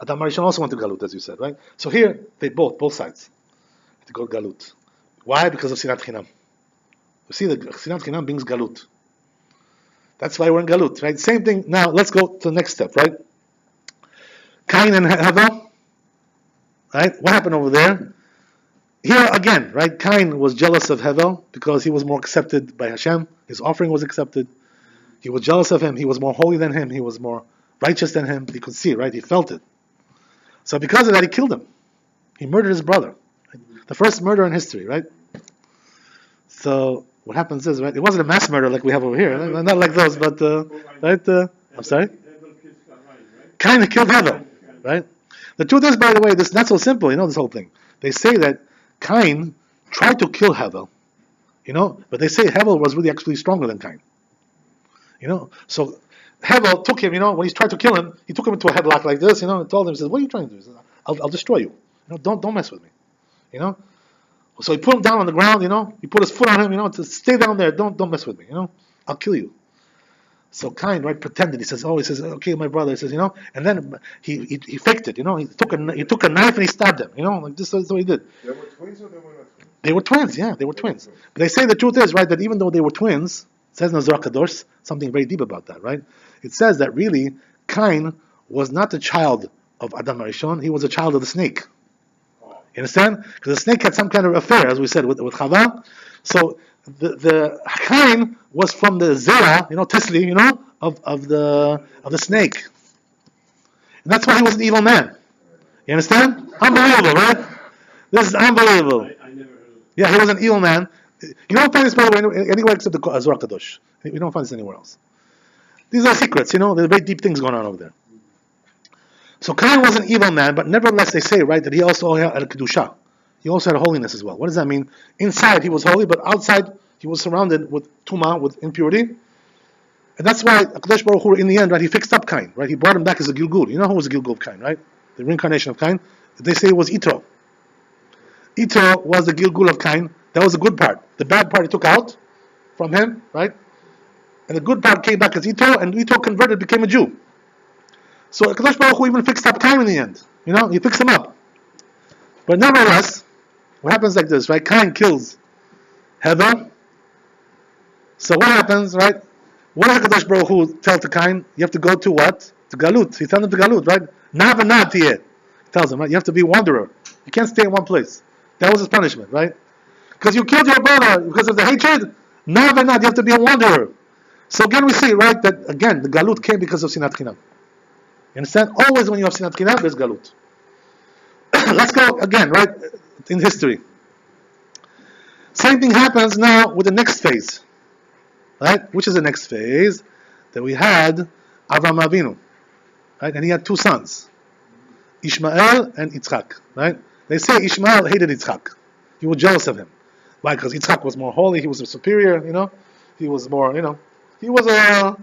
Adam Arishon also went to galut, as you said, right? So here, they both sides, have to go to galut. Why? Because of Sinat Chinam. You see, the Sinat Chinam brings galut. That's why we're in galut, right? Same thing. Now, let's go to the next step, right? Cain and Hevel, right? What happened over there? Here again, right? Cain was jealous of Hevel because he was more accepted by Hashem. His offering was accepted. He was jealous of him. He was more holy than him. He was more righteous than him. He could see, right? He felt it. So because of that, he killed him. He murdered his brother. Right? The first murder in history, right? So what happens is, right? It wasn't a mass murder like we have over here. Right? Not like those, but right? I'm sorry. Cain killed Hevel, right? The truth is, by the way, this is not so simple. This whole thing. They say that Cain tried to kill Hevel, but they say Hevel was really actually stronger than Cain. So Hevel took him, when he tried to kill him, he took him into a headlock like this, and told him, he says, what are you trying to do? He says, I'll destroy you. Don't mess with me. So he put him down on the ground, he put his foot on him, to stay down there, don't mess with me, I'll kill you. So Cain, right, pretended. He says, okay, my brother. He says, and then he faked it. He took a knife and he stabbed him. Like this is what he did. They were twins or they were not twins? They were twins. Yeah, they were twins. But they say the truth is, right, that even though they were twins, it says in the Zohar Kadosh something very deep about that, right? It says that really Cain was not the child of Adam Arishon. He was a child of the snake. You understand? Because the snake had some kind of affair, as we said, with Chava. So the Cain was from the Zera, Tisli, of the snake. And that's why he was an evil man. You understand? Unbelievable, right? This is unbelievable. I never heard of Yeah, he was an evil man. You don't find this, by the way, anywhere except the Zohar Kadosh. You don't find this anywhere else. These are secrets, there's very deep things going on over there. So Cain was an evil man, but nevertheless they say, right, that he also had a Kedusha. He also had holiness as well. What does that mean? Inside he was holy, but outside he was surrounded with Tuma, with impurity. And that's why HaKadosh Baruch Hu, in the end, right, he fixed up Cain, right? He brought him back as a Gilgul. You know who was the Gilgul of Cain, right? The reincarnation of Cain. They say it was Ito. Ito was the Gilgul of Cain. That was the good part. The bad part he took out from him, right? And the good part came back as Ito, and Ito converted, became a Jew. So HaKadosh Baruch Hu even fixed up Cain in the end. He fixed him up. But nevertheless, what happens like this, right? Cain kills Hevel. So what happens, right? What does HaKadosh Baruch Hu tell to Cain? You have to go to what? To Galut. He tells him to Galut, right? Navanat here. He tells him, right? You have to be a wanderer. You can't stay in one place. That was his punishment, right? Because you killed your brother because of the hatred. Navanat, you have to be a wanderer. So again, we see, right, that again, the galut came because of Sinat Chinam. You understand? Always when you have Sinat Chinam, there's galut. Let's go again, right, in history. Same thing happens now with the next phase, right? Which is the next phase that we had Avraham Avinu, right? And he had two sons, Ishmael and Yitzchak, right? They say Ishmael hated Yitzchak. He was jealous of him. Why? Because Yitzchak was more holy. He was a superior, He was more, He was a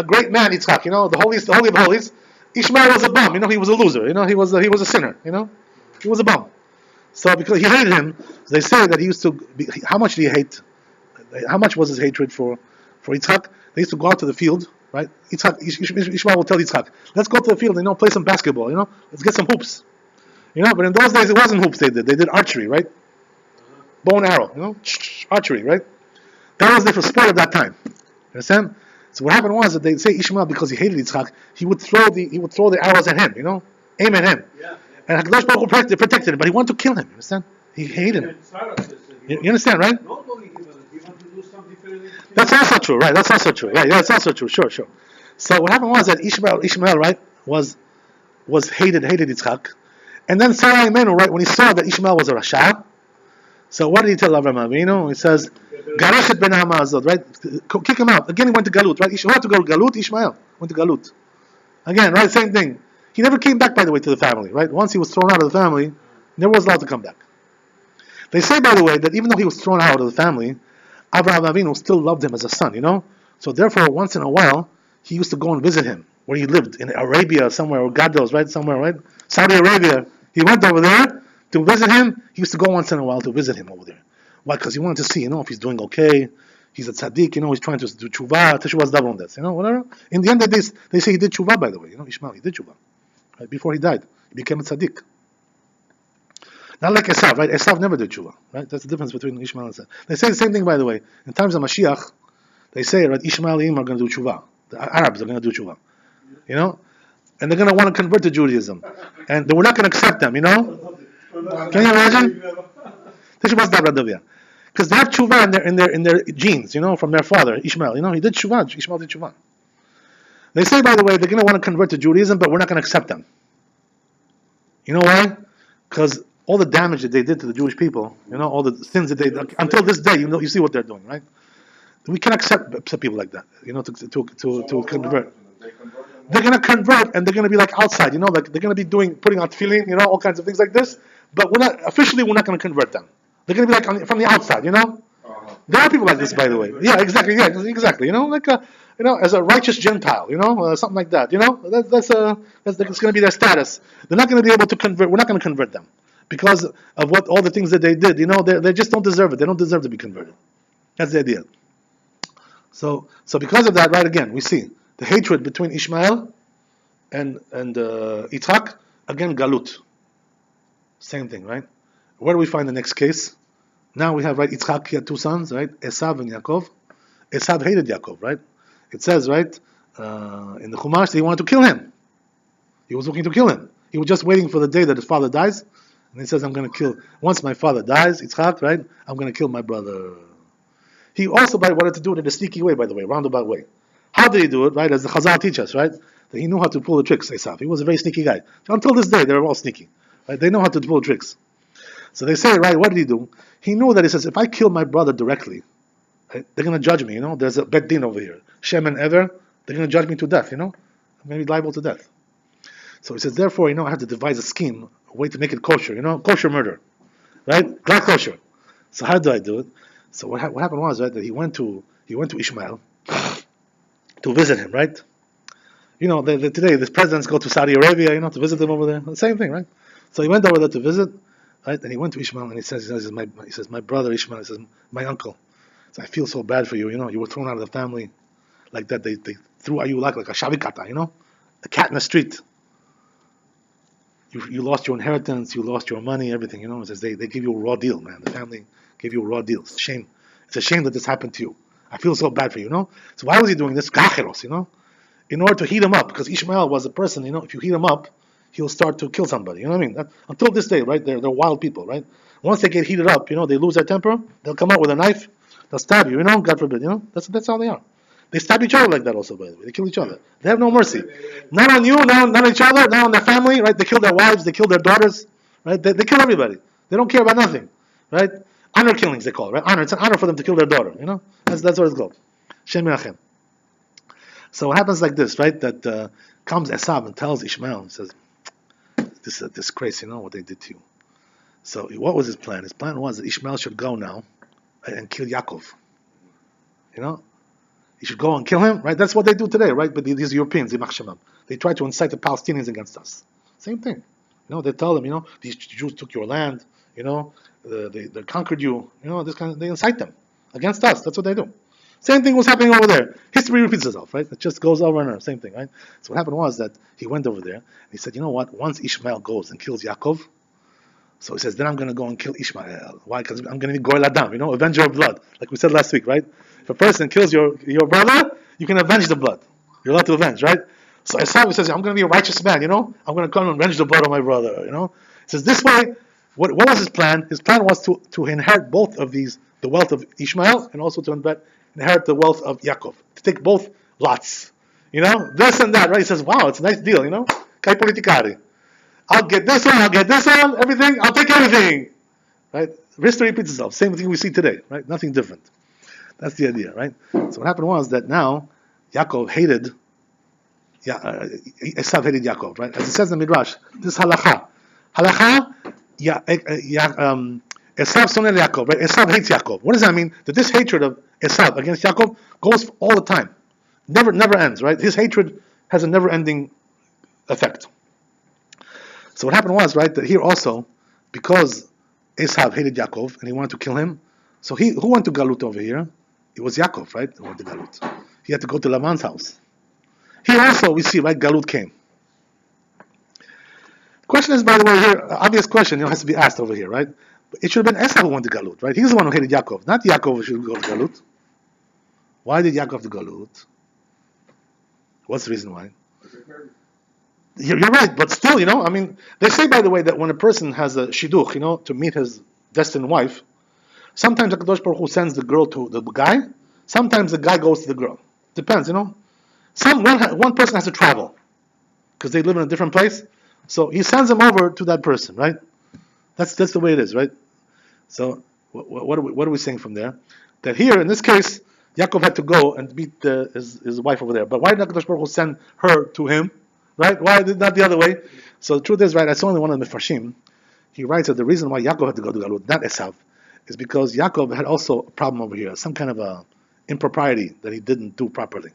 great man, Yitzchak, the holiest, the holy of holies. Ishmael was a bum, He was a loser, He was a sinner, He was a bum. So because he hated him, they say that he used to. How much did he hate? How much was his hatred for Yitzchak? They used to go out to the field, right? Ishmael will tell Yitzchak, "Let's go to the field, play some basketball, let's get some hoops." But in those days it wasn't hoops they did archery, right? Bow and arrow, archery, right? That was the sport at that time. You understand? So what happened was that they say Ishmael, because he hated Yitzchak, he would throw the arrows at him, aim at him. Yeah. And HaKadosh Baruch Hu protected him, but he wanted to kill him. You understand? He hated him. You understand, right? Not only he wanted to do something different. That's also true, right? That's also true, right? Yeah, that's also true. Sure. So what happened was that Ishmael, right, was hated Yitzchak, and then Sarah Imenu, right, when he saw that Ishmael was a rasha, so what did he tell Avraham Avinu? He says, "Garesh et ben ha'ama hazot," right? Kick him out. Again, he went to Galut, right? Ishmael had to go to Galut. Ishmael went to Galut. Again, right? Same thing. He never came back, by the way, to the family, right? Once he was thrown out of the family, never was allowed to come back. They say, by the way, that even though he was thrown out of the family, Avraham Avinu still loved him as a son, So therefore, once in a while, he used to go and visit him where he lived, in Arabia somewhere, or Gaddos, right? Somewhere, right? Saudi Arabia. He went over there to visit him. He used to go once in a while to visit him over there. Why? Because he wanted to see, if he's doing okay. He's a tzaddik, he's trying to do tshuva. Teshuvah is double on this, whatever. In the end of this, they say he did tshuva, by the way. Ishmael, he did tshuva. Right? Before he died, he became a tzaddik. Not like Esav, right? Esav never did tshuva, right? That's the difference between Ishmael and Esav. They say the same thing, by the way. In times of Mashiach, they say, right, Ishmaelim are going to do tshuva. The Arabs are going to do tshuva. And they're going to want to convert to Judaism. And we're not going to accept them, Can you imagine? Because they have tshuva in their genes, from their father, Ishmael. He did tshuva. Ishmael did tshuva. They say, by the way, they're going to want to convert to Judaism, but we're not going to accept them. You know why? Because all the damage that they did to the Jewish people, all the sins that they did, until this day, you see what they're doing, right? We can't accept people like that, to convert. They're going to convert, and they're going to be like outside, like they're going to be putting out tefillin, all kinds of things like this, but we're not going to convert them. They're going to be like from the outside, There are people like this, by the way. Yeah, exactly. Like as a righteous Gentile, something like that. That's going to be their status. They're not going to be able to convert. We're not going to convert them because of all the things that they did. They just don't deserve it. They don't deserve to be converted. That's the idea. So because of that, right? Again, we see the hatred between Ishmael and Yitzchak. Again, Galut. Same thing, right? Where do we find the next case? Now we have, right, Yitzchak, he had two sons, right? Esav and Yaakov. Esav hated Yaakov, right? It says, right, in the Chumash that he wanted to kill him. He was looking to kill him. He was just waiting for the day that his father dies. And he says, I'm going to kill, once my father dies, Yitzchak, right, I'm going to kill my brother. He also wanted to do it in a sneaky way, by the way, roundabout way. How did he do it, right? As the Chazal teach us, right? That he knew how to pull the tricks, Esav. He was a very sneaky guy. So until this day, they were all sneaky. Right? They know how to pull tricks. So they say, right, what did he do? He knew that he says, if I kill my brother directly, right, they're going to judge me, There's a bet din over here. Shem and Ever, they're going to judge me to death, I'm going to be liable to death. So he says, therefore, I have to devise a scheme, a way to make it kosher, kosher murder. Right? Black kosher. So how do I do it? So what happened was, right, that he went to Ishmael to visit him, right? Today, the presidents go to Saudi Arabia, to visit them over there. The same thing, right? So he went over there to visit, right? And he went to Ishmael, and he says, my brother Ishmael, he says, my uncle. So I feel so bad for you, you were thrown out of the family like that. They threw you like a shavikata, a cat in the street. You lost your inheritance, you lost your money, everything, It says they give you a raw deal, man. The family gave you a raw deal. It's a shame. It's a shame that this happened to you. I feel so bad for you, So why was he doing this? Kacheros, in order to heat him up, because Ishmael was a person, if you heat him up, he'll start to kill somebody. You know what I mean? Until this day, right? They're wild people, right? Once they get heated up, they lose their temper. They'll come out with a knife. They'll stab you. God forbid. That's how they are. They stab each other like that also, by the way. They kill each other. They have no mercy. Not on you, not on each other, not on their family, right? They kill their wives, they kill their daughters, right? They kill everybody. They don't care about nothing, right? Honor killings, they call it, right? Honor. It's an honor for them to kill their daughter, you know? That's what it's called. Shem Yirachem. So what happens like this, right? That comes Esav and tells Ishmael, and says, this is a disgrace, you know, what they did to you. So what was his plan? His plan was that Ishmael should go now and kill Yaakov. You know? He should go and kill him, right? That's what they do today, right? But these Europeans, they try to incite the Palestinians against us. Same thing. You know, they tell them, you know, these Jews took your land, you know, they conquered you, you know, this kind of, they incite them against us. That's what they do. Same thing was happening over there. History repeats itself, right? It just goes over and over. Same thing, right? So what happened was that he went over there and he said, you know what? Once Ishmael goes and kills Yaakov, so he says, then I'm going to go and kill Ishmael. Why? Because I'm going to be Goy Ladam, you know, avenger of blood, like we said last week, right? If a person kills your brother, you can avenge the blood. You're allowed to avenge, right? So Esau says, I'm going to be a righteous man, you know? I'm going to come and avenge the blood of my brother, you know? He says, this way, what was his plan? His plan was to inherit both of these, the wealth of Ishmael and also to inherit the wealth of Yaakov. To take both lots, you know? This and that, right? He says, wow, it's a nice deal, you know? Kai politicari. I'll get this one, everything, I'll take everything. Right? History repeats itself. Same thing we see today, right? Nothing different. That's the idea, right? So what happened was that now Yaakov hated, Esav hated Yaakov, right? As it says in the Midrash, this halacha. Halacha, Esav sonel Yaakov, right? Esav hates Yaakov. What does that mean? That this hatred of Esav against Yaakov goes all the time. Never ends, right? His hatred has a never-ending effect. So what happened was, right, that here also, because Esav hated Yaakov and he wanted to kill him, so who went to Galut over here? It was Yaakov, right, who went to Galut. He had to go to Lavan's house. Here also we see, right, Galut came. The question is, by the way, here, obvious question, has to be asked over here, right? It should have been Esav who went to Galut, right? He's the one who hated Yaakov, not Yaakov who should go to Galut. Why did Yaakov to Galut? What's the reason why? You're right, but still, you know, I mean, they say, by the way, that when a person has a shidduch, you know, to meet his destined wife, sometimes the Kadosh Baruch Hu sends the girl to the guy, sometimes the guy goes to the girl. Depends, you know. One person has to travel, because they live in a different place, so he sends them over to that person, right? That's the way it is, right? So, what are we saying from there? That here, in this case, Yaakov had to go and meet his wife over there. But why did Kadosh Baruch Hu send her to him? Right? Why not the other way? So the truth is, right, I saw only one of the Mefarshim. He writes that the reason why Yaakov had to go to Galut, not Esav, is because Yaakov had also a problem over here, some kind of a impropriety that he didn't do properly.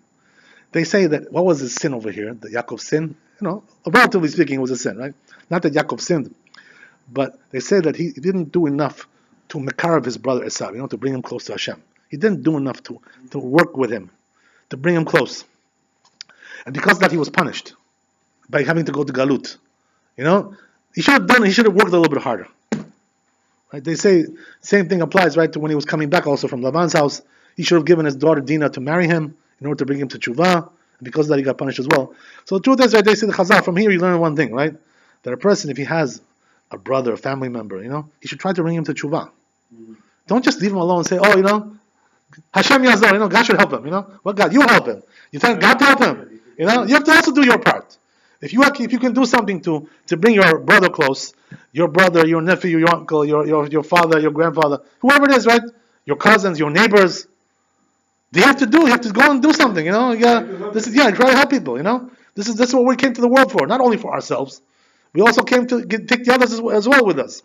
They say that, what was his sin over here? That Yaakov sinned? You know, relatively speaking, it was a sin, right? Not that Yaakov sinned, but they say that he didn't do enough to mekarav his brother Esav, you know, to bring him close to Hashem. He didn't do enough to work with him, to bring him close. And because of that, he was punished by having to go to Galut. You know, he should have worked a little bit harder. Right? They say same thing applies, right, to when he was coming back also from Lavan's house. He should have given his daughter Dinah to marry him in order to bring him to Tshuva, and because of that he got punished as well. So the truth is, right, they say the Chazal, from here you learn one thing, right? That a person, if he has a brother, a family member, you know, he should try to bring him to Tshuva. Don't just leave him alone and say, oh, you know, Hashem Yazor, you know, God should help him, you know. What God? You help him. You thank God to help him. You know, you have to also do your part. If you can do something to bring your brother close, your brother, your nephew, your uncle, your father, your grandfather, whoever it is, right? Your cousins, your neighbors, you have to go and do something, you know. Try to help people, you know. This is what we came to the world for, not only for ourselves. We also came to take the others as well with us.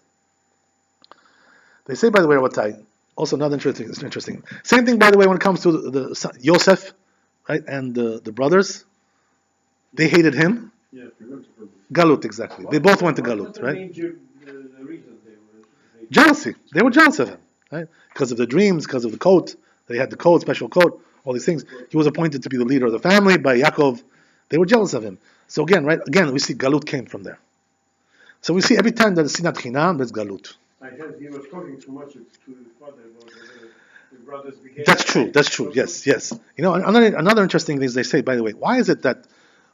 They say, by the way, Rabotai, also another interesting. Same thing, by the way, when it comes to the Yosef, right, and the brothers, they hated him. Yeah, Galut, exactly. They both went to Galut, right? The reason they were Jealousy. They were jealous of him, right? Because of the dreams, because of the coat. They had the coat, special coat, all these things. He was appointed to be the leader of the family by Yaakov. They were jealous of him. So again, we see Galut came from there. So we see every time that it's Sinat Chinam, there's Galut. I heard he was talking too much to his father about the brothers' behavior. That's true. Yes. You know, another interesting thing is they say, by the way, why is it that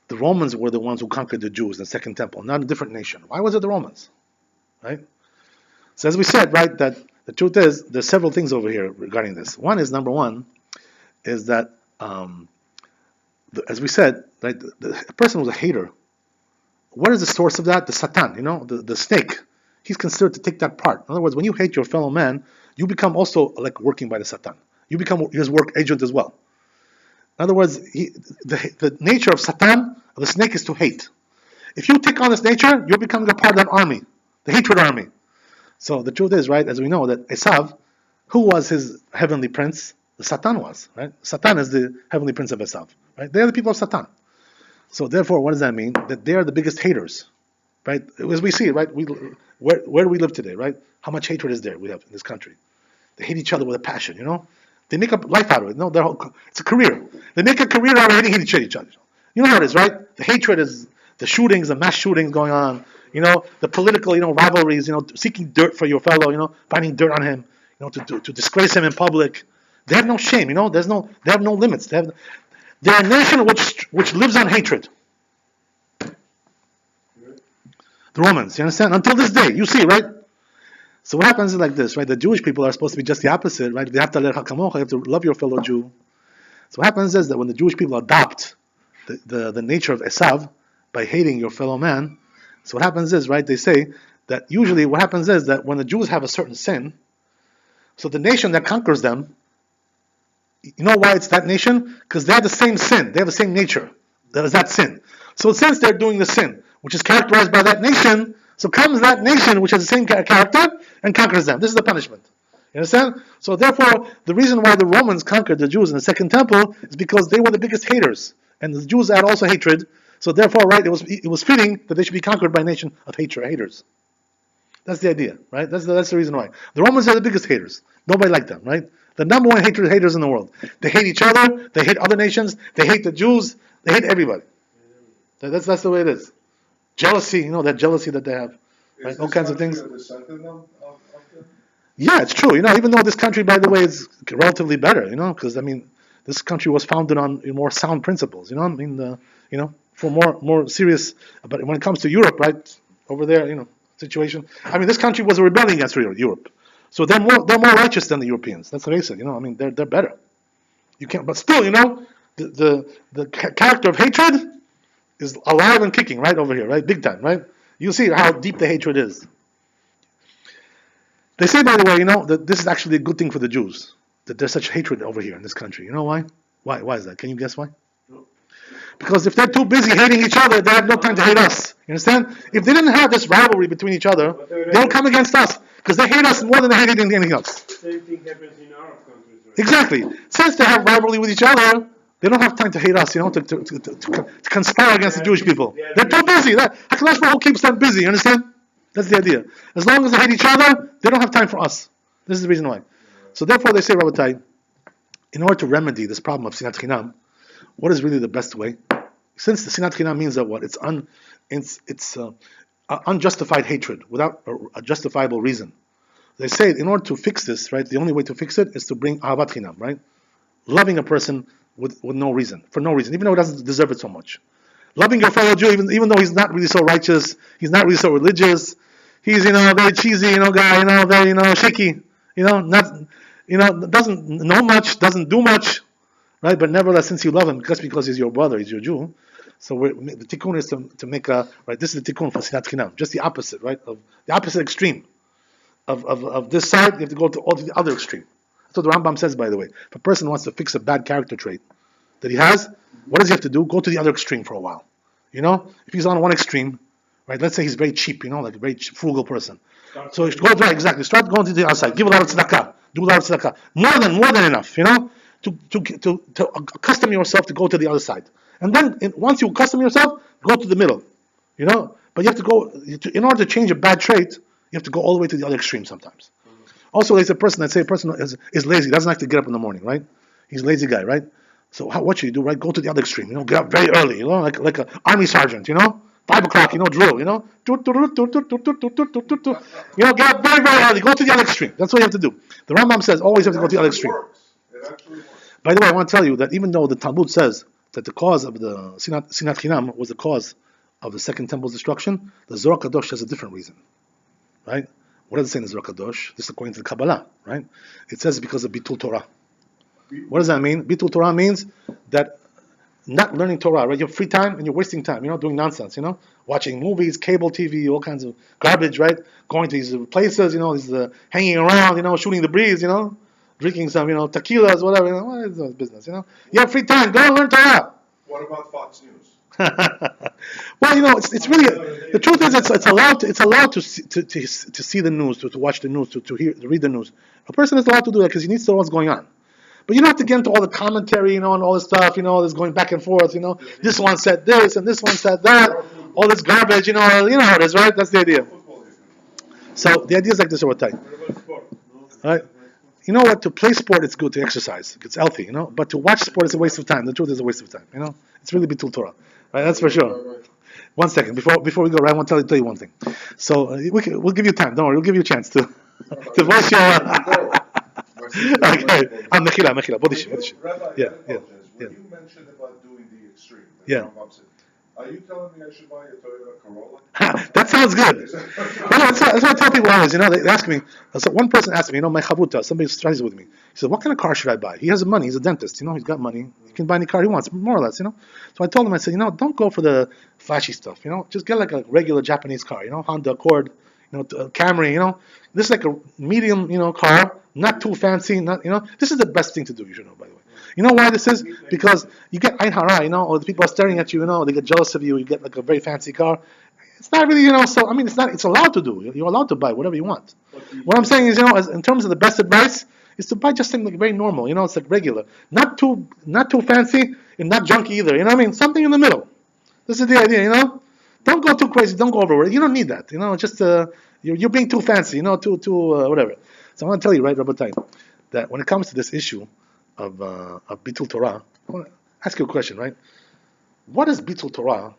the Romans were the ones who conquered the Jews in the Second Temple, not a different nation? Why was it the Romans? Right? So as we said, right, that the truth is, there's several things over here regarding this. Number one, is that um, as we said, right, the person who's a hater, what is the source of that? The Satan, the snake. He's considered to take that part. In other words, when you hate your fellow man, you become also like working by the Satan. You become his work agent as well. In other words, the nature of Satan, of the snake, is to hate. If you take on this nature, you're becoming a part of that army, the hatred army. So the truth is, right, as we know, that Esav, who was his heavenly prince? The Satan was, right? Satan is the heavenly prince of Esav, right? They are the people of Satan. So therefore, what does that mean? That they are the biggest haters, right? As we see, right? Where do we live today, right? How much hatred is there we have in this country? They hate each other with a passion, They make a life out of it. It's a career. They make a career out of hating each other. You know how it is, right? The hatred is the shootings, the mass shootings going on. The political, rivalries. Seeking dirt for your fellow. Finding dirt on him. To disgrace him in public. They have no shame. They have no limits. They're a nation which lives on hatred. The Romans, you understand? Until this day, you see, right? So what happens is like this, right? The Jewish people are supposed to be just the opposite, right? They have to love your fellow Jew. So what happens is that when the Jewish people adopt the nature of Esav by hating your fellow man, so what happens is, right? They say that usually what happens is that when the Jews have a certain sin, so the nation that conquers them, you know why it's that nation? Because they have the same sin. They have the same nature. That is that sin. So since they're doing the sin, which is characterized by that nation, so comes that nation which has the same character and conquers them. This is the punishment. You understand? So therefore, the reason why the Romans conquered the Jews in the Second Temple is because they were the biggest haters. And the Jews had also hatred. So therefore, right, it was fitting that they should be conquered by a nation of haters. That's the idea, right? That's the reason why. The Romans are the biggest haters. Nobody liked them, right? The number one haters in the world. They hate each other. They hate other nations. They hate the Jews. They hate everybody. That's the way it is. Jealousy, that jealousy that they have. Right? All kinds of things. Yeah, it's true. Even though this country, by the way, is relatively better, because this country was founded on more sound principles. For more serious. But when it comes to Europe, right, over there, situation. This country was a rebellion against Europe, so they're more righteous than the Europeans. That's what they said. They're better. You can't, but still, the character of hatred is alive and kicking right over here, right, big time, right. You see how deep the hatred is. They say, by the way, that this is actually a good thing for the Jews, that there's such hatred over here in this country. You know why? Why is that? Can you guess why? Because if they're too busy hating each other, they have no time to hate us. You understand? If they didn't have this rivalry between each other, they'll come against us. Because they hate us more than they hate anything else. Same thing happens in Arab countries. Right? Exactly. Since they have rivalry with each other, they don't have time to hate us, to conspire against the Jewish people. They're too busy. HaKadosh Baruch Hu keeps them busy, you understand? That's the idea. As long as they hate each other, they don't have time for us. This is the reason why. So therefore they say, Rabbi, in order to remedy this problem of Sinat Chinam, what is really the best way? Since the Sinat Chinam means that what? It's unjustified hatred without a justifiable reason. They say in order to fix this, right, the only way to fix it is to bring Ahavat Chinam, right? Loving a person with no reason, for no reason, even though he doesn't deserve it so much. Loving your fellow Jew, even though he's not really so righteous, he's not really so religious, he's very cheesy, guy, very shaky, doesn't know much, doesn't do much, right? But nevertheless, since you love him, just because he's your brother, he's your Jew. So the tikkun is to make right. This is the tikkun for Sinat Chinam, just the opposite, right? Of the opposite extreme of this side, you have to go to all to the other extreme. That's what the Rambam says, by the way. If a person wants to fix a bad character trait that he has, what does he have to do? Go to the other extreme for a while. If he's on one extreme, right? Let's say he's very cheap, like a very frugal person. So go to exactly. Start going to the other side. Give a lot of tzedakah. Do a lot of tzedakah. More than enough. To accustom yourself to go to the other side. And then once you accustom yourself, go to the middle. But you have to go in order to change a bad trait. You have to go all the way to the other extreme sometimes. Also, there's a person is lazy, doesn't like to get up in the morning, right? He's a lazy guy, right? So what should you do, right? Go to the other extreme, get up very early, like an army sergeant, 5 o'clock, drill, get up very, very early, go to the other extreme. That's what you have to do. The Rambam says always have to go to the other extreme. By the way, I want to tell you that even though the Talmud says that the cause of the Sinat Chinam was the cause of the Second Temple's destruction, the Zohar Kadosh has a different reason, right? What does it say in the Zohar Kadosh? This is according to the Kabbalah, right? It says because of Bitul Torah. What does that mean? Bitul Torah means that not learning Torah, right? You have free time and you're wasting time, doing nonsense, watching movies, cable TV, all kinds of garbage, right? Going to these places, hanging around, shooting the breeze, drinking some, tequilas, whatever, what is that business, You have free time, go and learn Torah. What about Fox News? Well, it's really the truth is it's allowed to see the news, to watch the news, to read the news. A person is allowed to do that because he needs to know what's going on. But you don't have to get into all the commentary, and all this stuff, this going back and forth, This one said this and this one said that, all this garbage, how it is, right? That's the idea. So the idea is like this over time. Right? You know what? To play sport, it's good to exercise. It's healthy, But to watch sport is a waste of time. The truth is a waste of time, It's really bitul Torah, right? That's for sure. 1 second before we go, right? I want to tell you one thing. So we'll give you time. Don't worry, we'll give you a chance to voice your. Okay, I'm Mechila. Rabbi, Yeah. When you mentioned about doing the extreme, Yeah. opposite, are you telling me I should buy a Toyota Corolla? That sounds good. That's what I tell people always. They ask me. So one person asked me, my chavuta, somebody studies with me. He said, "What kind of car should I buy?" He has money. He's a dentist. He's got money. He can buy any car he wants, more or less. So I told him, I said, don't go for the flashy stuff. Just get like a regular Japanese car. Honda Accord, Camry. This is like a medium, car, not too fancy. Not, this is the best thing to do. You should know, by the way. You know why this is? Because you get ein hara, or the people are staring at you, they get jealous of you. You get like a very fancy car. It's not really, so I mean, it's allowed to do. You're allowed to buy whatever you want. What I'm saying is, in terms of the best advice, is to buy just something like very normal. It's like regular, not too fancy and not junky either. You know what I mean? Something in the middle. This is the idea. Don't go too crazy. Don't go overboard. You don't need that. Just you're being too fancy. Too whatever. So I want to tell you, right, Rabbi, that when it comes to this issue of bitul Torah, I want to ask you a question, right? What is bitul Torah?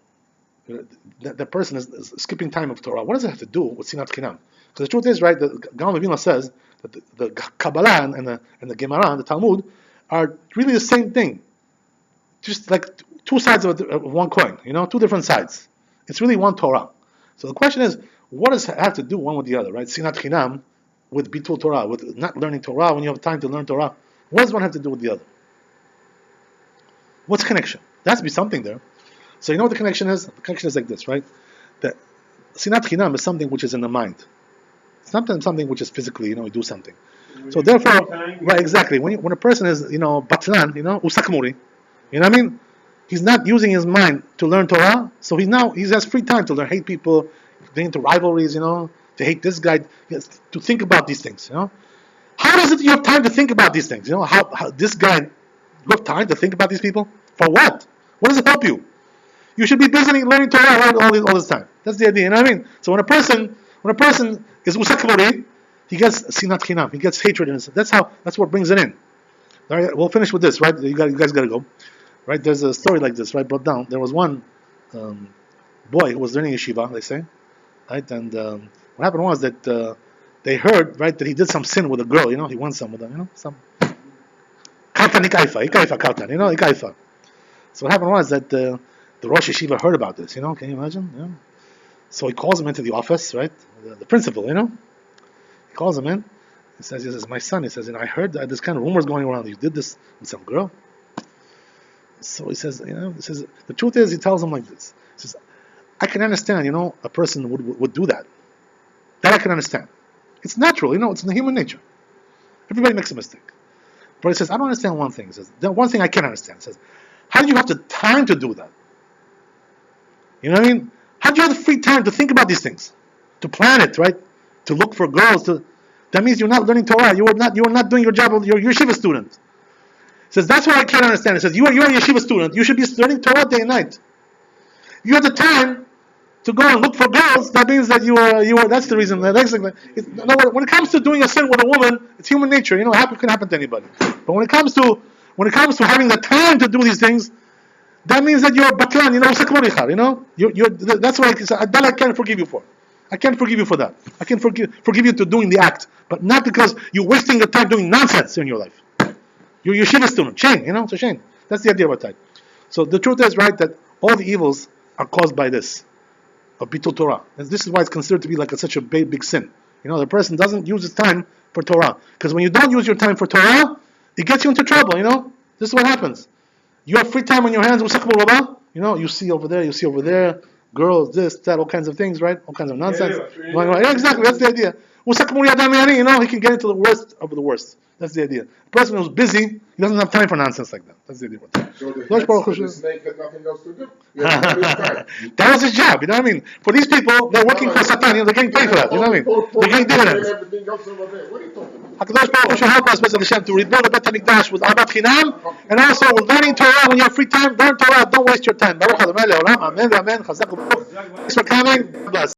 That person is skipping time of Torah. What does it have to do with Sinat Chinam? Because the truth is, right, the Gaon of Vilna says that the Kabbalah and the Gemara and the Talmud are really the same thing, just like two sides of one coin. Two different sides. It's really one Torah. So the question is, what does it have to do one with the other, right? Sinat Chinam with bitul Torah, with not learning Torah when you have time to learn Torah. What does one have to do with the other? What's connection? There has to be something there. So you know what the connection is? The connection is like this, right? That Sinat Chinam is something which is in the mind. It's not something which is physically, we do something. So therefore, right, exactly. When a person is, batlan, usakmuri, you know what I mean? He's not using his mind to learn Torah, so he has free time to learn, hate people, get into rivalries, to hate this guy, to think about these things, How does it you have time to think about these things? How this guy, you have time to think about these people? For what? What does it help you? You should be busy learning Torah all this time. That's the idea, you know what I mean? So when a person is usakmuri, he gets sinat chinam, he gets hatred in his. That's what brings it in. All right, we'll finish with this, right? You guys got to go, right? There's a story like this, right? Brought down. There was one boy who was learning yeshiva, they say, right? And what happened was that they heard, right, that he did some sin with a girl. He won some with them. Some katan ikaifa katan. Ikaifa. So what happened was that the Rosh Yeshiva heard about this. Can you imagine? Yeah. So he calls him into the office, right? The principal, He calls him in. He says, my son, I heard that this kind of rumors going around. You did this with some girl. So he says, the truth is, he tells him like this. He says, I can understand, a person would do that. That I can understand. It's natural, it's in the human nature. Everybody makes a mistake. But he says, I don't understand one thing. He says, the one thing I can understand. He says, how do you have the time to do that? You know what I mean? How do you have the free time to think about these things? To plan it, right? To look for girls. That means you're not learning Torah. You are not doing your job. You're a yeshiva student. He says, that's what I can't understand. He says, you're a yeshiva student. You should be learning Torah day and night. You have the time to go and look for girls. That means that you are. That's the reason. When it comes to doing a sin with a woman, it's human nature. It can happen to anybody. But when it comes to having the time to do these things, that means that you're batlan, that's why that I can't forgive you for. I can't forgive you for that. I can forgive you to doing the act, but not because you're wasting your time doing nonsense in your life. You're a yeshiva student. Shame, it's a shame. That's the idea about that. So the truth is, right, that all the evils are caused by this, of bitul Torah. And this is why it's considered to be like such a big sin. The person doesn't use his time for Torah. Because when you don't use your time for Torah, it gets you into trouble, This is what happens. You have free time on your hands. You see over there. You see over there. Girls, this, that, all kinds of things, right? All kinds of nonsense going on. Yeah, exactly. That's the idea. He can get into the worst of the worst. That's the idea. A person who's busy, he doesn't have time for nonsense like that. That's the idea. So the snake had nothing else to do. That was his job, you know what I mean? For these people, they're working for Satan, they're getting paid for that, you know what I mean? They're getting dividends. HaKadosh Baruch Hu should help us, Bezat Hashem, to rebuild the Bet HaMikdash with Abat Chinam, and also with learning Torah when you have free time. Learn Torah, don't waste your time. Baruch Adonai Le'olam, Amen, Amen, Chazak u'Baruch. Thanks for coming. God bless.